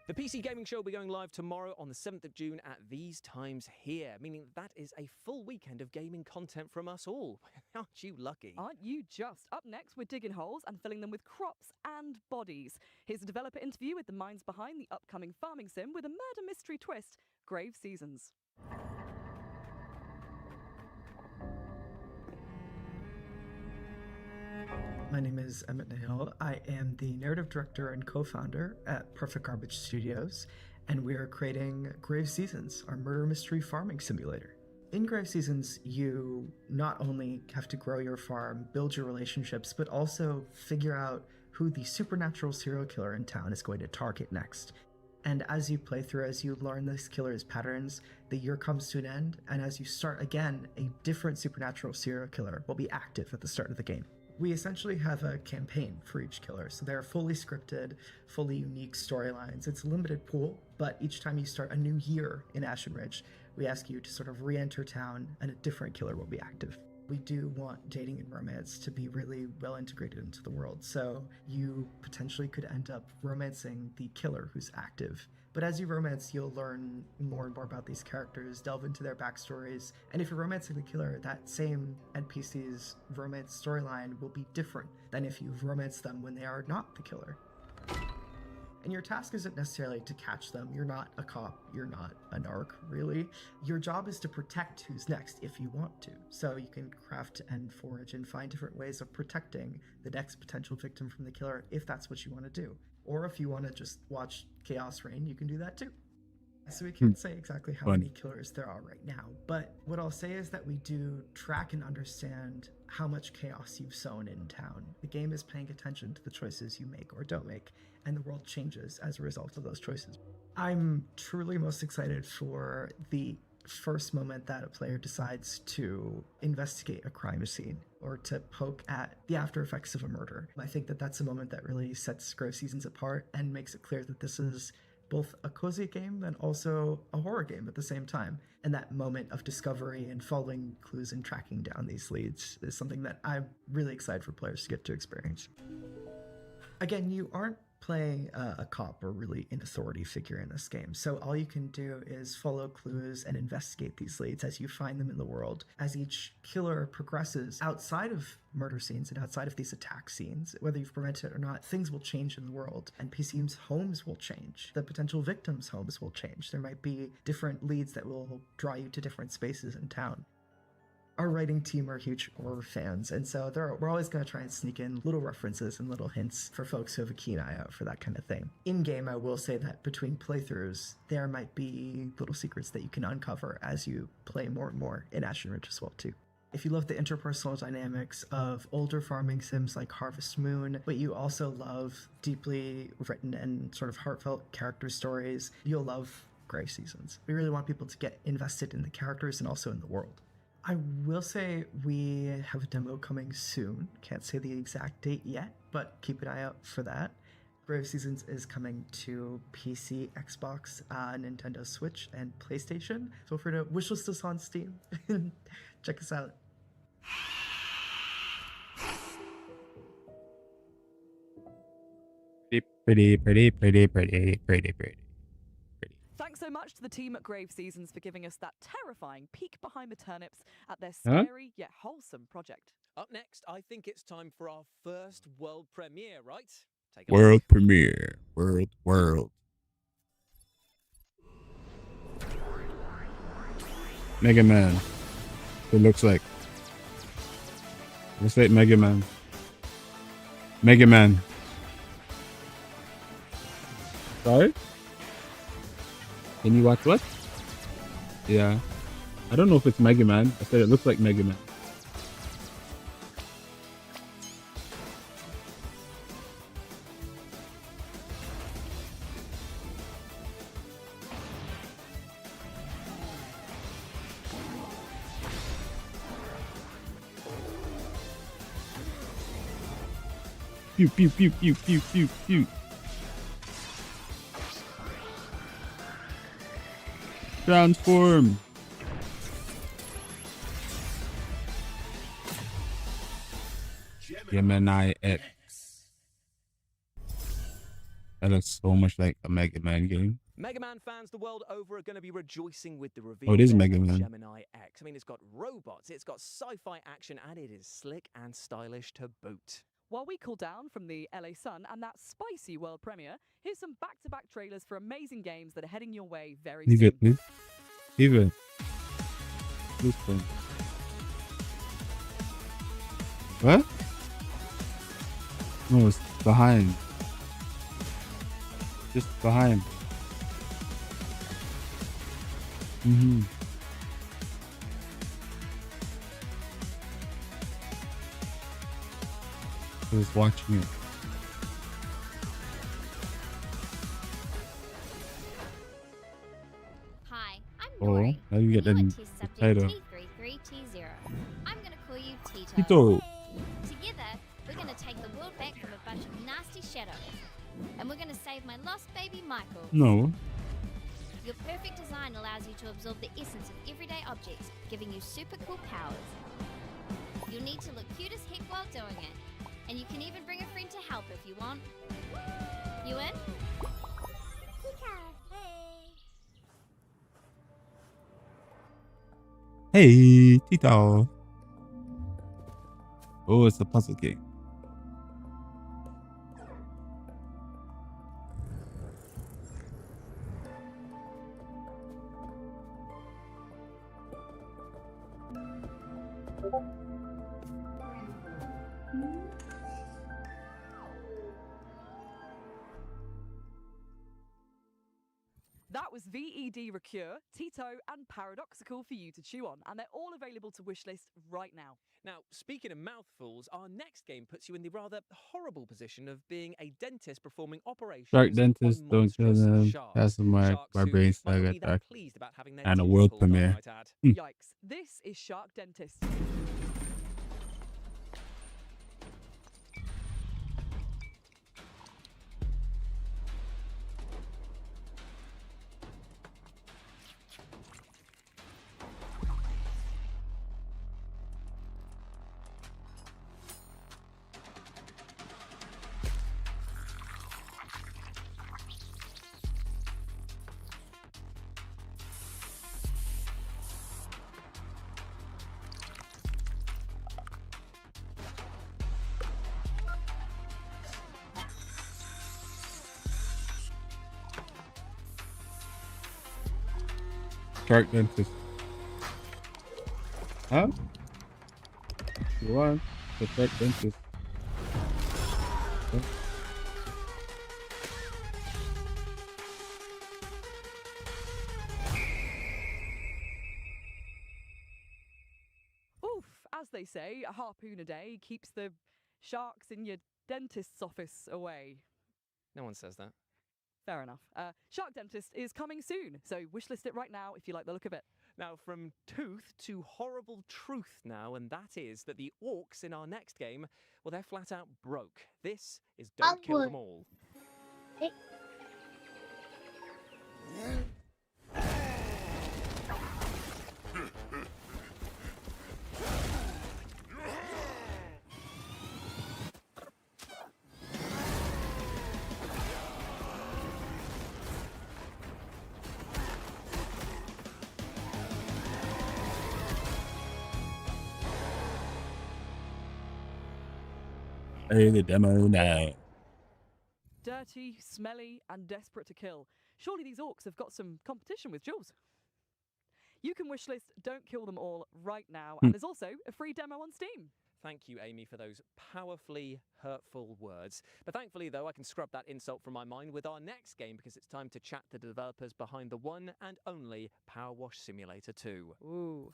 The PC Gaming Show will be going live tomorrow on the 7th of June at these times here, meaning that is a full weekend of gaming content from us all. Aren't you lucky? Aren't you just? Up next, we're digging holes and filling them with crops and bodies. Here's a developer interview with the minds behind the upcoming farming sim with a murder mystery twist, Grave Seasons. My name is Emmett Nahil. I am the narrative director and co-founder at Perfect Garbage Studios, and we are creating Grave Seasons, our murder mystery farming simulator. In Grave Seasons, you not only have to grow your farm, build your relationships, but also figure out who the supernatural serial killer in town is going to target next. And as you play through, as you learn this killer's patterns, the year comes to an end, and as you start again, a different supernatural serial killer will be active at the start of the game. We essentially have a campaign for each killer, so they're fully scripted, fully unique storylines. It's a limited pool, but each time you start a new year in Ashen Ridge, we ask you to sort of re-enter town and a different killer will be active. We do want dating and romance to be really well integrated into the world, so you potentially could end up romancing the killer who's active. But as you romance, you'll learn more and more about these characters, delve into their backstories, and if you're romancing the killer, that same NPC's romance storyline will be different than if you've romanced them when they are not the killer. And your task isn't necessarily to catch them. You're not a cop. You're not a narc, really. Your job is to protect who's next if you want to. So you can craft and forage and find different ways of protecting the next potential victim from the killer if that's what you want to do. Or if you want to just watch chaos reign, you can do that too. So we can't say exactly how many killers there are right now, but what I'll say is that we do track and understand how much chaos you've sown in town. The game is paying attention to the choices you make or don't make, and the world changes as a result of those choices. I'm truly most excited for the first moment that a player decides to investigate a crime scene or to poke at the after effects of a murder. I think that that's a moment that really sets Grave Seasons apart and makes it clear that this is both a cozy game and also a horror game at the same time. And that moment of discovery and following clues and tracking down these leads is something that I'm really excited for players to get to experience. Again, you aren't playing a cop or really an authority figure in this game, so all you can do is follow clues and investigate these leads as you find them in the world. As each killer progresses outside of murder scenes and outside of these attack scenes, whether you've prevented it or not, things will change in the world, and NPCs' homes will change. The potential victims' homes will change. There might be different leads that will draw you to different spaces in town. Our writing team are huge horror fans, and so we're always going to try and sneak in little references and little hints for folks who have a keen eye out for that kind of thing. In-game, I will say that between playthroughs, there might be little secrets that you can uncover as you play more and more in Ashen Ridge as well, too. If you love the interpersonal dynamics of older farming sims like Harvest Moon, but you also love deeply written and sort of heartfelt character stories, you'll love Grave Seasons. We really want people to get invested in the characters and also in the world. I will say we have a demo coming soon. Can't say the exact date yet, but keep an eye out for that. Grave Seasons is coming to PC, Xbox, Nintendo Switch, and PlayStation. Feel free to wishlist us on Steam. Check us out. Pretty. Thanks so much to the team at Grave Seasons for giving us that terrifying peek behind the turnips at their Huh? scary yet wholesome project. Up next, I think it's time for our first world premiere, right? Take a World look. premiere. World. Mega Man. It looks like. Looks like Mega Man. Mega Man. Sorry? Can you watch what? Yeah. I don't know if it's Mega Man. I said it looks like Mega Man. Pew, pew, pew, pew, pew, pew, pew. Transform. Gemini X. That looks so much like a Mega Man game. Mega Man fans the world over are going to be rejoicing with the reveal Oh, it is there Mega of Man. Gemini X. I mean, it's got robots, it's got sci-fi action, and it is slick and stylish to boot. While we cool down from the LA Sun and that spicy world premiere, here's some back-to-back trailers for amazing games that are heading your way very Leave soon. it, please. Leave it. Please, please. What? No, it's behind. Just behind. Mm-hmm. I was watching it. Hi, I'm Oh, Nori. now you get the Test subject title. T33T0. I'm gonna call you Tito. Tito. Together, we're gonna take the world back from a bunch of nasty shadows. And we're gonna save my lost baby Michael. No. Your perfect design allows you to absorb the essence of everyday objects, giving you super cool powers. You'll need to look cute as heck while doing it. And you can even bring a friend to help if you want. You in? Hey, Tito. Oh, it's a puzzle game. That was VED Recure, Tito, and Paradoxical for you to chew on, and they're all available to wishlist right now. Now, speaking of mouthfuls, our next game puts you in the rather horrible position of being a dentist performing operations Shark on Dentist, don't kill monstrous them. sharks. That's my Sharks who brain might not saga be that attack. pleased about having their And a teeth world pulled, I premiere. might add. Yikes, this is Shark Dentist. Shark dentist. Huh? You want the shark dentist? Huh? Oof, as they say, a harpoon a day keeps the sharks in your dentist's office away. No one says that. Fair enough. Shark Dentist is coming soon, so wishlist it right now if you like the look of it. Now, from tooth to horrible truth now, and that is that the orcs in our next game, well, they're flat out broke. This is Don't Kill Them All. Play the demo now. Dirty, smelly, and desperate to kill. Surely these orcs have got some competition with Jules. You can wishlist Don't Kill Them All right now, and there's also a free demo on Steam. Thank you, Amy, for those powerfully hurtful words. But thankfully, though, I can scrub that insult from my mind with our next game because it's time to chat to the developers behind the one and only Power Wash Simulator 2. Ooh.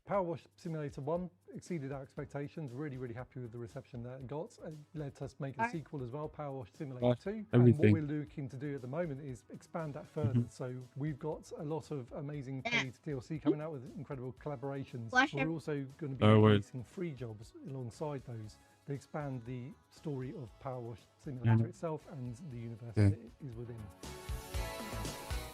Power Wash Simulator 1 exceeded our expectations. Really, really happy with the reception that it got. It led us make a sequel as well, Power Wash Simulator 2. And what we're looking to do at the moment is expand that further. So we've got a lot of amazing paid DLC coming out with incredible collaborations. We're also going to be releasing free jobs alongside those to expand the story of Power Wash Simulator itself and the universe that it is within.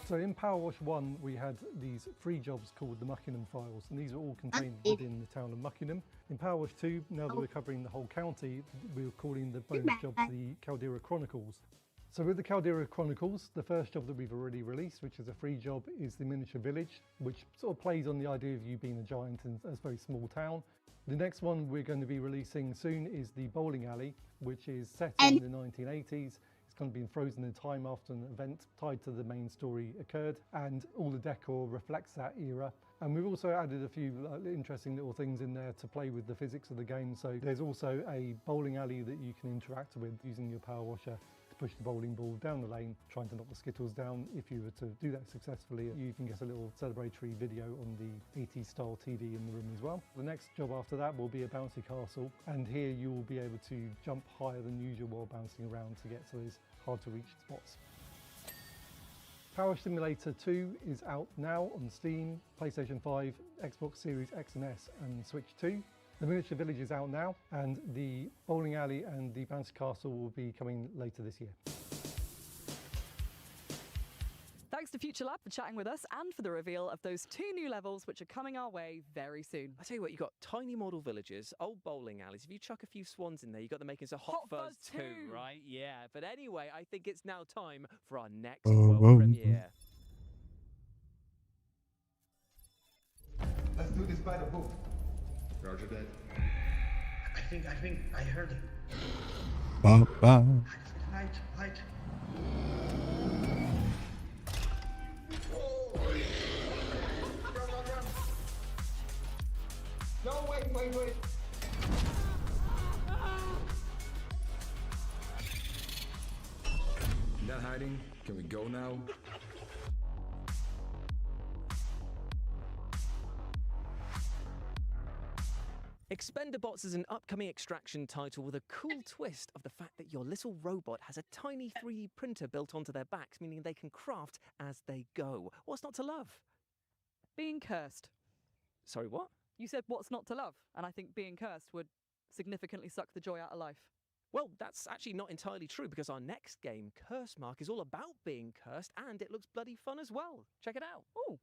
So in Power Wash 1, we had these free jobs called the Muckingham Files, and these are all contained within the town of Muckingham. In Power Wash 2, now that we're covering the whole county, we're calling the bonus jobs the Caldera Chronicles. So with the Caldera Chronicles, the first job that we've already released, which is a free job, is the miniature village, which sort of plays on the idea of you being a giant in a very small town. The next one we're going to be releasing soon is the bowling alley, which is set in the 1980s. Kind of been frozen in time after an event tied to the main story occurred, and all the decor reflects that era. And we've also added a few interesting little things in there to play with the physics of the game. So there's also a bowling alley that you can interact with using your power washer to push the bowling ball down the lane, trying to knock the skittles down. If you were to do that successfully, you can get a little celebratory video on the 80s style TV in the room as well. The next job after that will be a bouncy castle, and here you will be able to jump higher than usual while bouncing around to get to those hard to reach spots. Power Simulator 2 is out now on Steam, PlayStation 5, Xbox Series X and S and Switch 2. The miniature village is out now, and the bowling alley and the bouncy castle will be coming later this year. Thanks to Future Lab for chatting with us and for the reveal of those 2 new levels which are coming our way very soon. I tell you what, you've got tiny model villages, old bowling alleys. If you chuck a few swans in there, you've got the makings of Hot Fuzz 2, right? Yeah, but anyway, I think it's now time for our next world premiere. Let's do this by the book. Roger that. I think I heard him. Light. No, wait. Not hiding. Can we go now? Expendabots is an upcoming extraction title with a cool twist of the fact that your little robot has a tiny 3D printer built onto their backs, meaning they can craft as they go. What's not to love? Being cursed. Sorry, what? You said what's not to love, and I think being cursed would significantly suck the joy out of life. Well, that's actually not entirely true, because our next game, Curse Mark, is all about being cursed, and it looks bloody fun as well. Check it out. Ooh.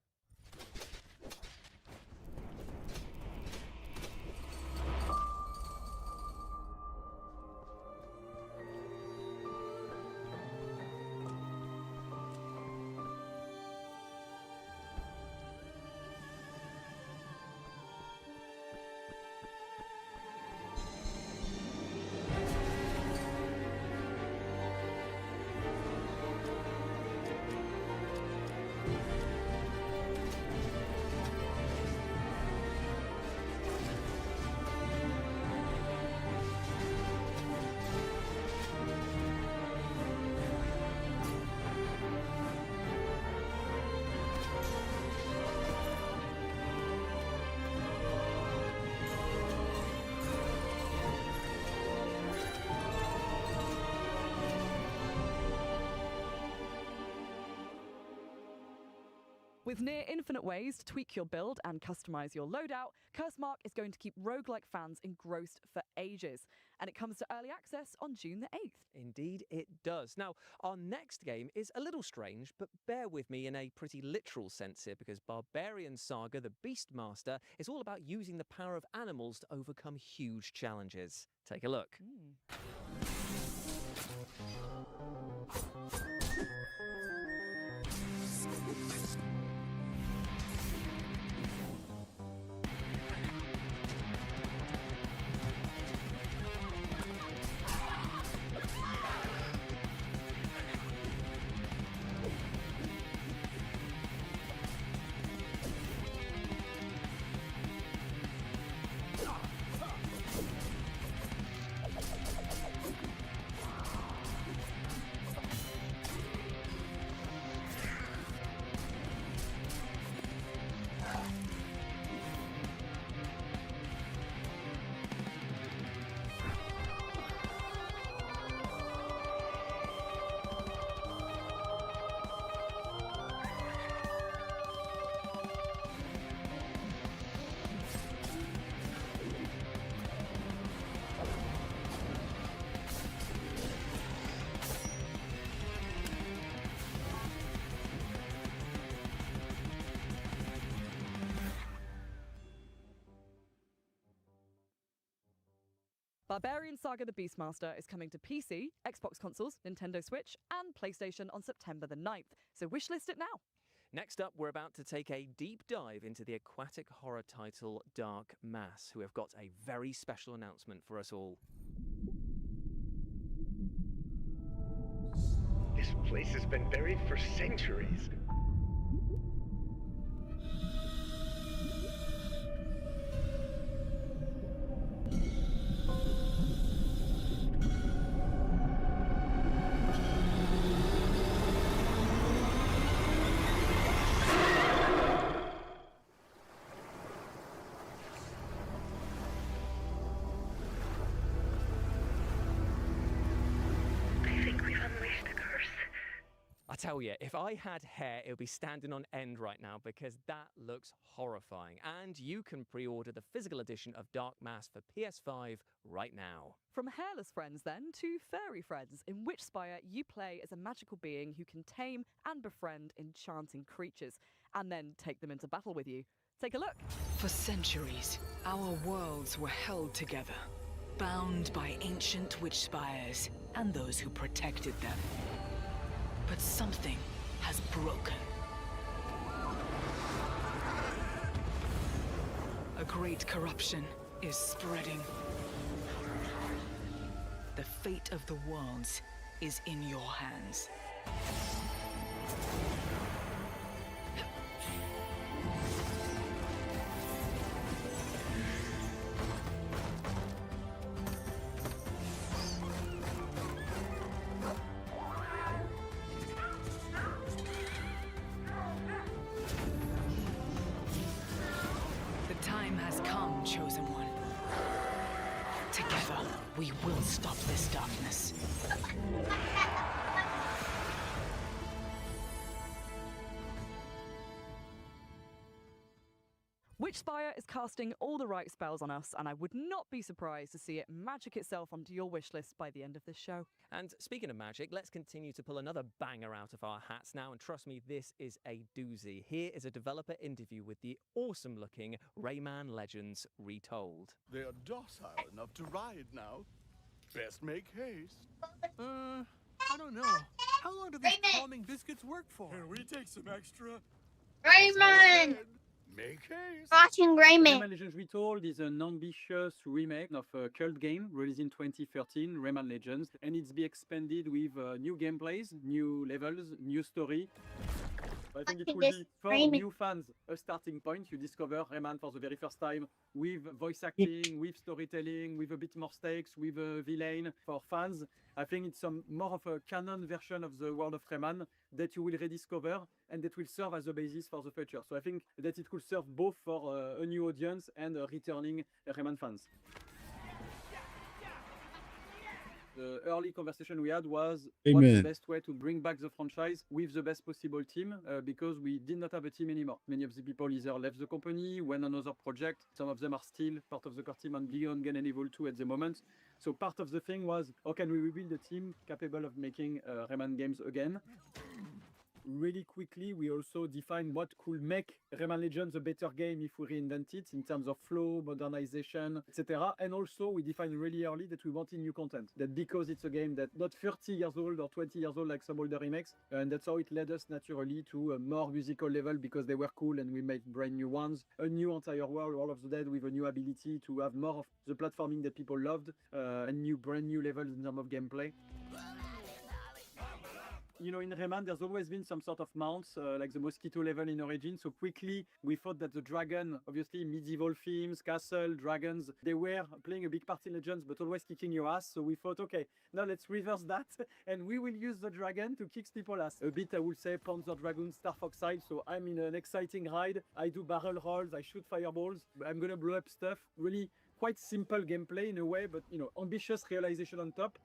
With near infinite ways to tweak your build and customize your loadout, Cursemark is going to keep roguelike fans engrossed for ages. And it comes to early access on June the 8th. Indeed, it does. Now, our next game is a little strange, but bear with me in a pretty literal sense here, because Barbarian Saga, the Beastmaster, is all about using the power of animals to overcome huge challenges. Take a look. Barbarian Saga the Beastmaster is coming to PC, Xbox consoles, Nintendo Switch, and PlayStation on September the 9th, so wishlist it now. Next up, we're about to take a deep dive into the aquatic horror title Dark Mass, who have got a very special announcement for us all. This place has been buried for centuries. I tell you, if I had hair, it would be standing on end right now, because that looks horrifying. And you can pre-order the physical edition of Dark Mass for PS5 right now. From hairless friends, then, to furry friends, in Witchspire you play as a magical being who can tame and befriend enchanting creatures, and then take them into battle with you. Take a look. For centuries, our worlds were held together, bound by ancient witch spires and those who protected them. But something has broken. A great corruption is spreading. The fate of the worlds is in your hands. The time has come, Chosen One. Together, we will stop this darkness. Witchspire is casting all the right spells on us, and I would not be surprised to see it magic itself onto your wishlist by the end of this show. And speaking of magic, let's continue to pull another banger out of our hats now, and trust me, this is a doozy. Here is a developer interview with the awesome-looking Rayman Legends Retold. They are docile enough to ride now. Best make haste. I don't know. How long do these calming biscuits work for? Can we take some extra? Rayman! Make haste. Watching Rayman. Rayman Legends Retold is an ambitious remake of a cult game released in 2013, Rayman Legends, and it's be expanded with new gameplays, new levels, new story. I think it will be for new fans a starting point. You discover Rayman for the very first time with voice acting, with storytelling, with a bit more stakes, with a villain. For fans, I think it's more of a canon version of the world of Rayman that you will rediscover and that will serve as a basis for the future. So I think that it could serve both for a new audience and returning Rayman fans. The early conversation we had was Amen. what's the best way to bring back the franchise with the best possible team, because we did not have a team anymore. Many of the people either left the company, went on another project. Some of them are still part of the core team on Beyond Gun and Evil 2 at the moment. So part of the thing was, how can we rebuild a team capable of making Rayman games again? Really quickly, we also defined what could make Rayman Legends a better game if we reinvent it in terms of flow, modernization, etc. And also, we defined really early that we wanted new content. That because it's a game that's not 30 years old or 20 years old like some older remakes, and that's how it led us naturally to a more musical level because they were cool and we made brand new ones. A new entire world, World of the Dead, with a new ability to have more of the platforming that people loved, and brand new levels in terms of gameplay. You know, in Rayman, there's always been some sort of mounts, like the mosquito level in Origin. So quickly, we thought that the dragon, obviously medieval themes, castle, dragons, they were playing a big part in Legends, but always kicking your ass. So we thought, okay, now let's reverse that, and we will use the dragon to kick people's ass. A bit, I would say, Panzer Dragoon, Star Fox style. So I'm in an exciting ride. I do barrel rolls, I shoot fireballs. I'm gonna blow up stuff. Really quite simple gameplay in a way, but you know, ambitious realization on top.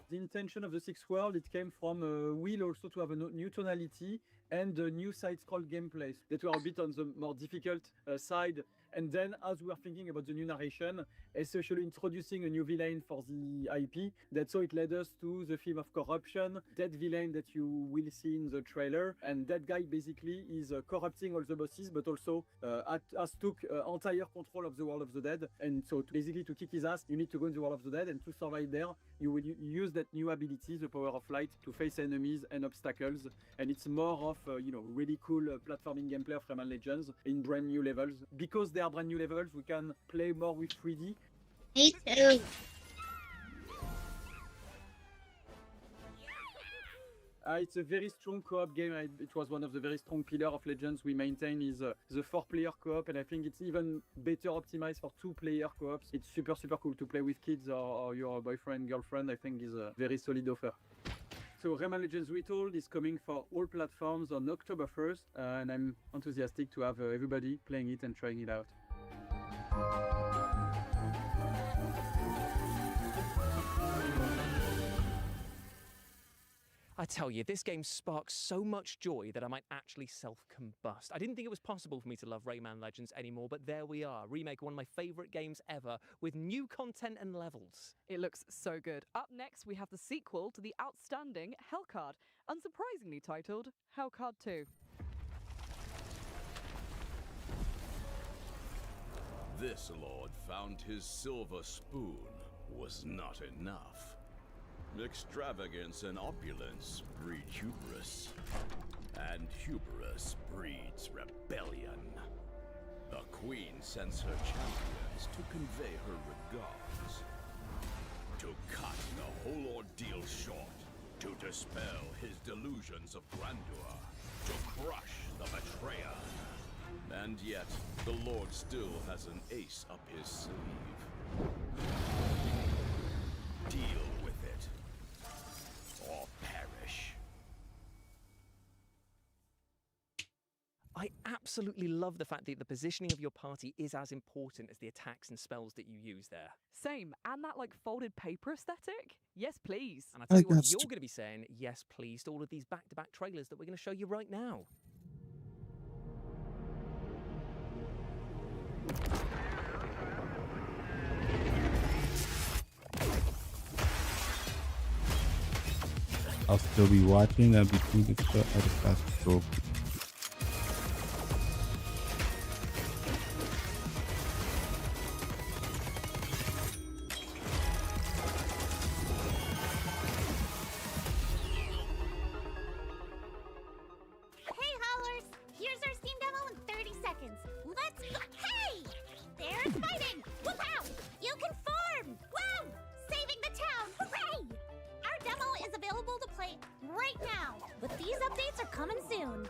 The intention of the sixth world, it came from a will also to have a new tonality and a new side-scroll gameplay that were a bit on the more difficult side. And then as we were thinking about the new narration, especially introducing a new villain for the IP, that's how it led us to the theme of corruption, that villain that you will see in the trailer. And that guy basically is corrupting all the bosses, but also has took entire control of the World of the Dead. And so basically to kick his ass, you need to go in the World of the Dead, and to survive there, you will use that new ability, the power of light, to face enemies and obstacles. And it's more of really cool platforming gameplay of Rayman Legends in brand new levels. Because they are brand new levels, we can play more with 3D. Me too. It's a very strong co-op game. It was one of the very strong pillars of Legends we maintain is the 4-player co-op, and I think it's even better optimized for 2-player co-ops. It's super cool to play with kids or your boyfriend, girlfriend. I think is a very solid offer. So Rayman Legends Retold is coming for all platforms on October 1st, and I'm enthusiastic to have everybody playing it and trying it out. I tell you, this game sparks so much joy that I might actually self-combust. I didn't think it was possible for me to love Rayman Legends anymore, but there we are. Remake one of my favourite games ever, with new content and levels. It looks so good. Up next, we have the sequel to the outstanding Hellcard, unsurprisingly titled Hellcard 2. This lord found his silver spoon was not enough. Extravagance and opulence breed hubris, and hubris breeds rebellion. The queen sends her champions to convey her regards, to cut the whole ordeal short, to dispel his delusions of grandeur, to crush the betrayer. And yet, the Lord still has an ace up his sleeve. Deal with it, or perish. I absolutely love the fact that the positioning of your party is as important as the attacks and spells that you use there. Same, and that folded paper aesthetic? Yes, please. And I tell you what, you're going to be saying yes, please, to all of these back-to-back trailers that we're going to show you right now. I'll still be watching. I'll be tweeting stuff at a fast stroke. Hey, Howlers! Here's our Steam demo in 30 seconds. Let's go! Hey! There's fighting! Whoop-ow! You can form! Wow! Saving the town! Hooray! Our demo is available to play right now, but these updates are coming soon.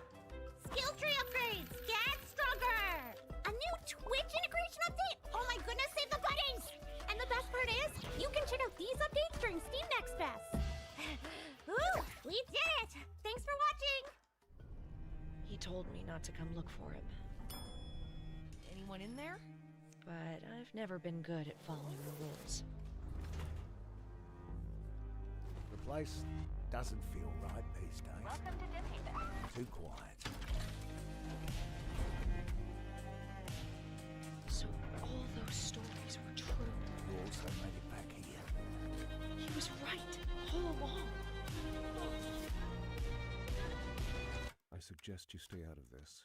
Skill tree upgrades! Get stronger! A new Twitch integration update! Oh my goodness, save the buddies! And the best part is, you can check out these updates during Steam Next Fest. Ooh, we did it! Thanks for watching! He told me not to come look for him. Anyone in there? But I've never been good at following the rules. Place doesn't feel right these days. Welcome to Dimhaven. Too quiet. So all those stories were true. You also made it back here. He was right all along. I suggest you stay out of this.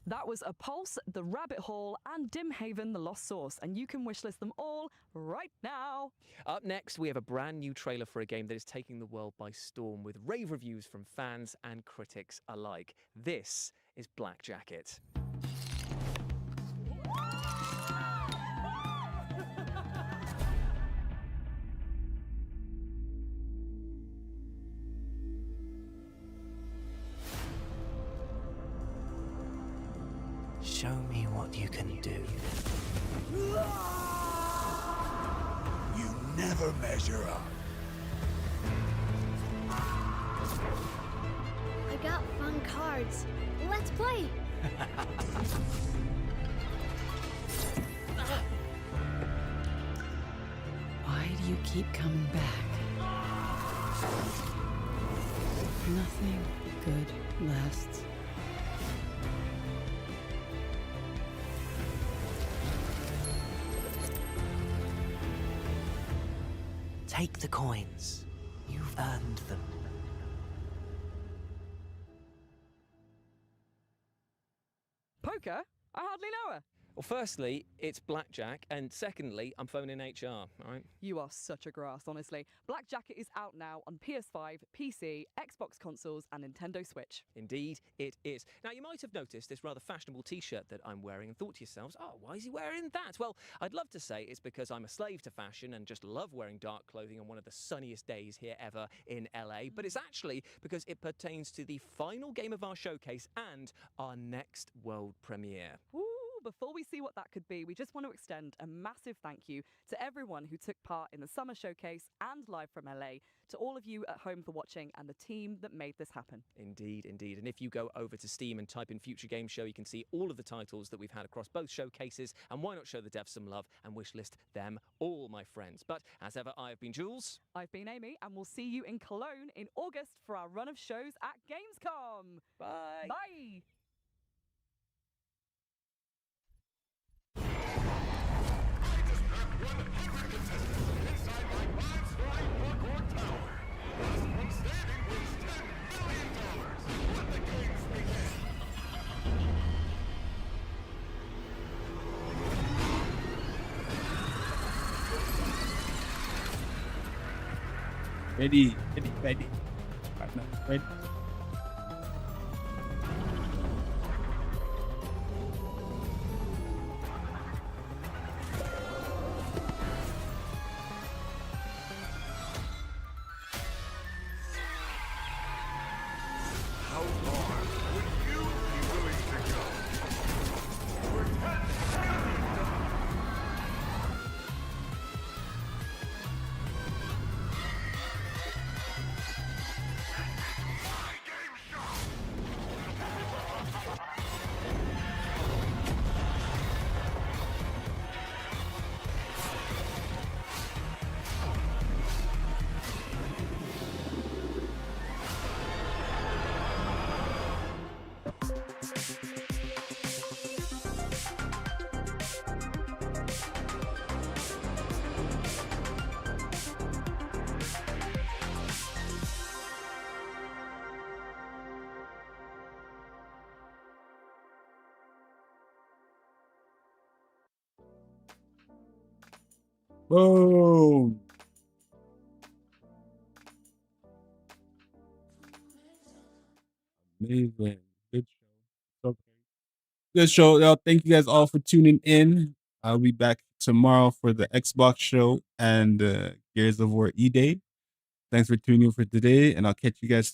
That was A Pulse, The Rabbit Hole, and Dimhaven, The Lost Source, and you can wishlist them all right now. Up next, we have a brand new trailer for a game that is taking the world by storm with rave reviews from fans and critics alike. This is Black Jacket. Show me what you can do. You never measure up. I got fun cards. Let's play. Why do you keep coming back? Nothing good lasts. Take the coins. You've earned them. Poker? I hardly know her. Well, firstly, it's Blackjack, and secondly, I'm phoning HR, all right? You are such a grass, honestly. Black Jacket is out now on PS5, PC, Xbox consoles, and Nintendo Switch. Indeed, it is. Now, you might have noticed this rather fashionable t-shirt that I'm wearing and thought to yourselves, oh, why is he wearing that? Well, I'd love to say it's because I'm a slave to fashion and just love wearing dark clothing on one of the sunniest days here ever in LA, but it's actually because it pertains to the final game of our showcase and our next world premiere. Ooh, before we see what that could be, we just want to extend a massive thank you to everyone who took part in the summer showcase and live from LA, to all of you at home for watching and the team that made this happen. Indeed, indeed. And if you go over to Steam and type in Future Game Show, you can see all of the titles that we've had across both showcases. And why not show the devs some love and wishlist them all, my friends? But as ever, I have been Jules. I've been Amy, and we'll see you in Cologne in August for our run of shows at Gamescom. Bye. Bye. Ready. Ready. How far would you be willing to go? Boom. Amazing. Good show. Okay. Good show. Y'all, thank you guys all for tuning in. I'll be back tomorrow for the Xbox show and Gears of War E-Day. Thanks for tuning in for today, and I'll catch you guys tomorrow.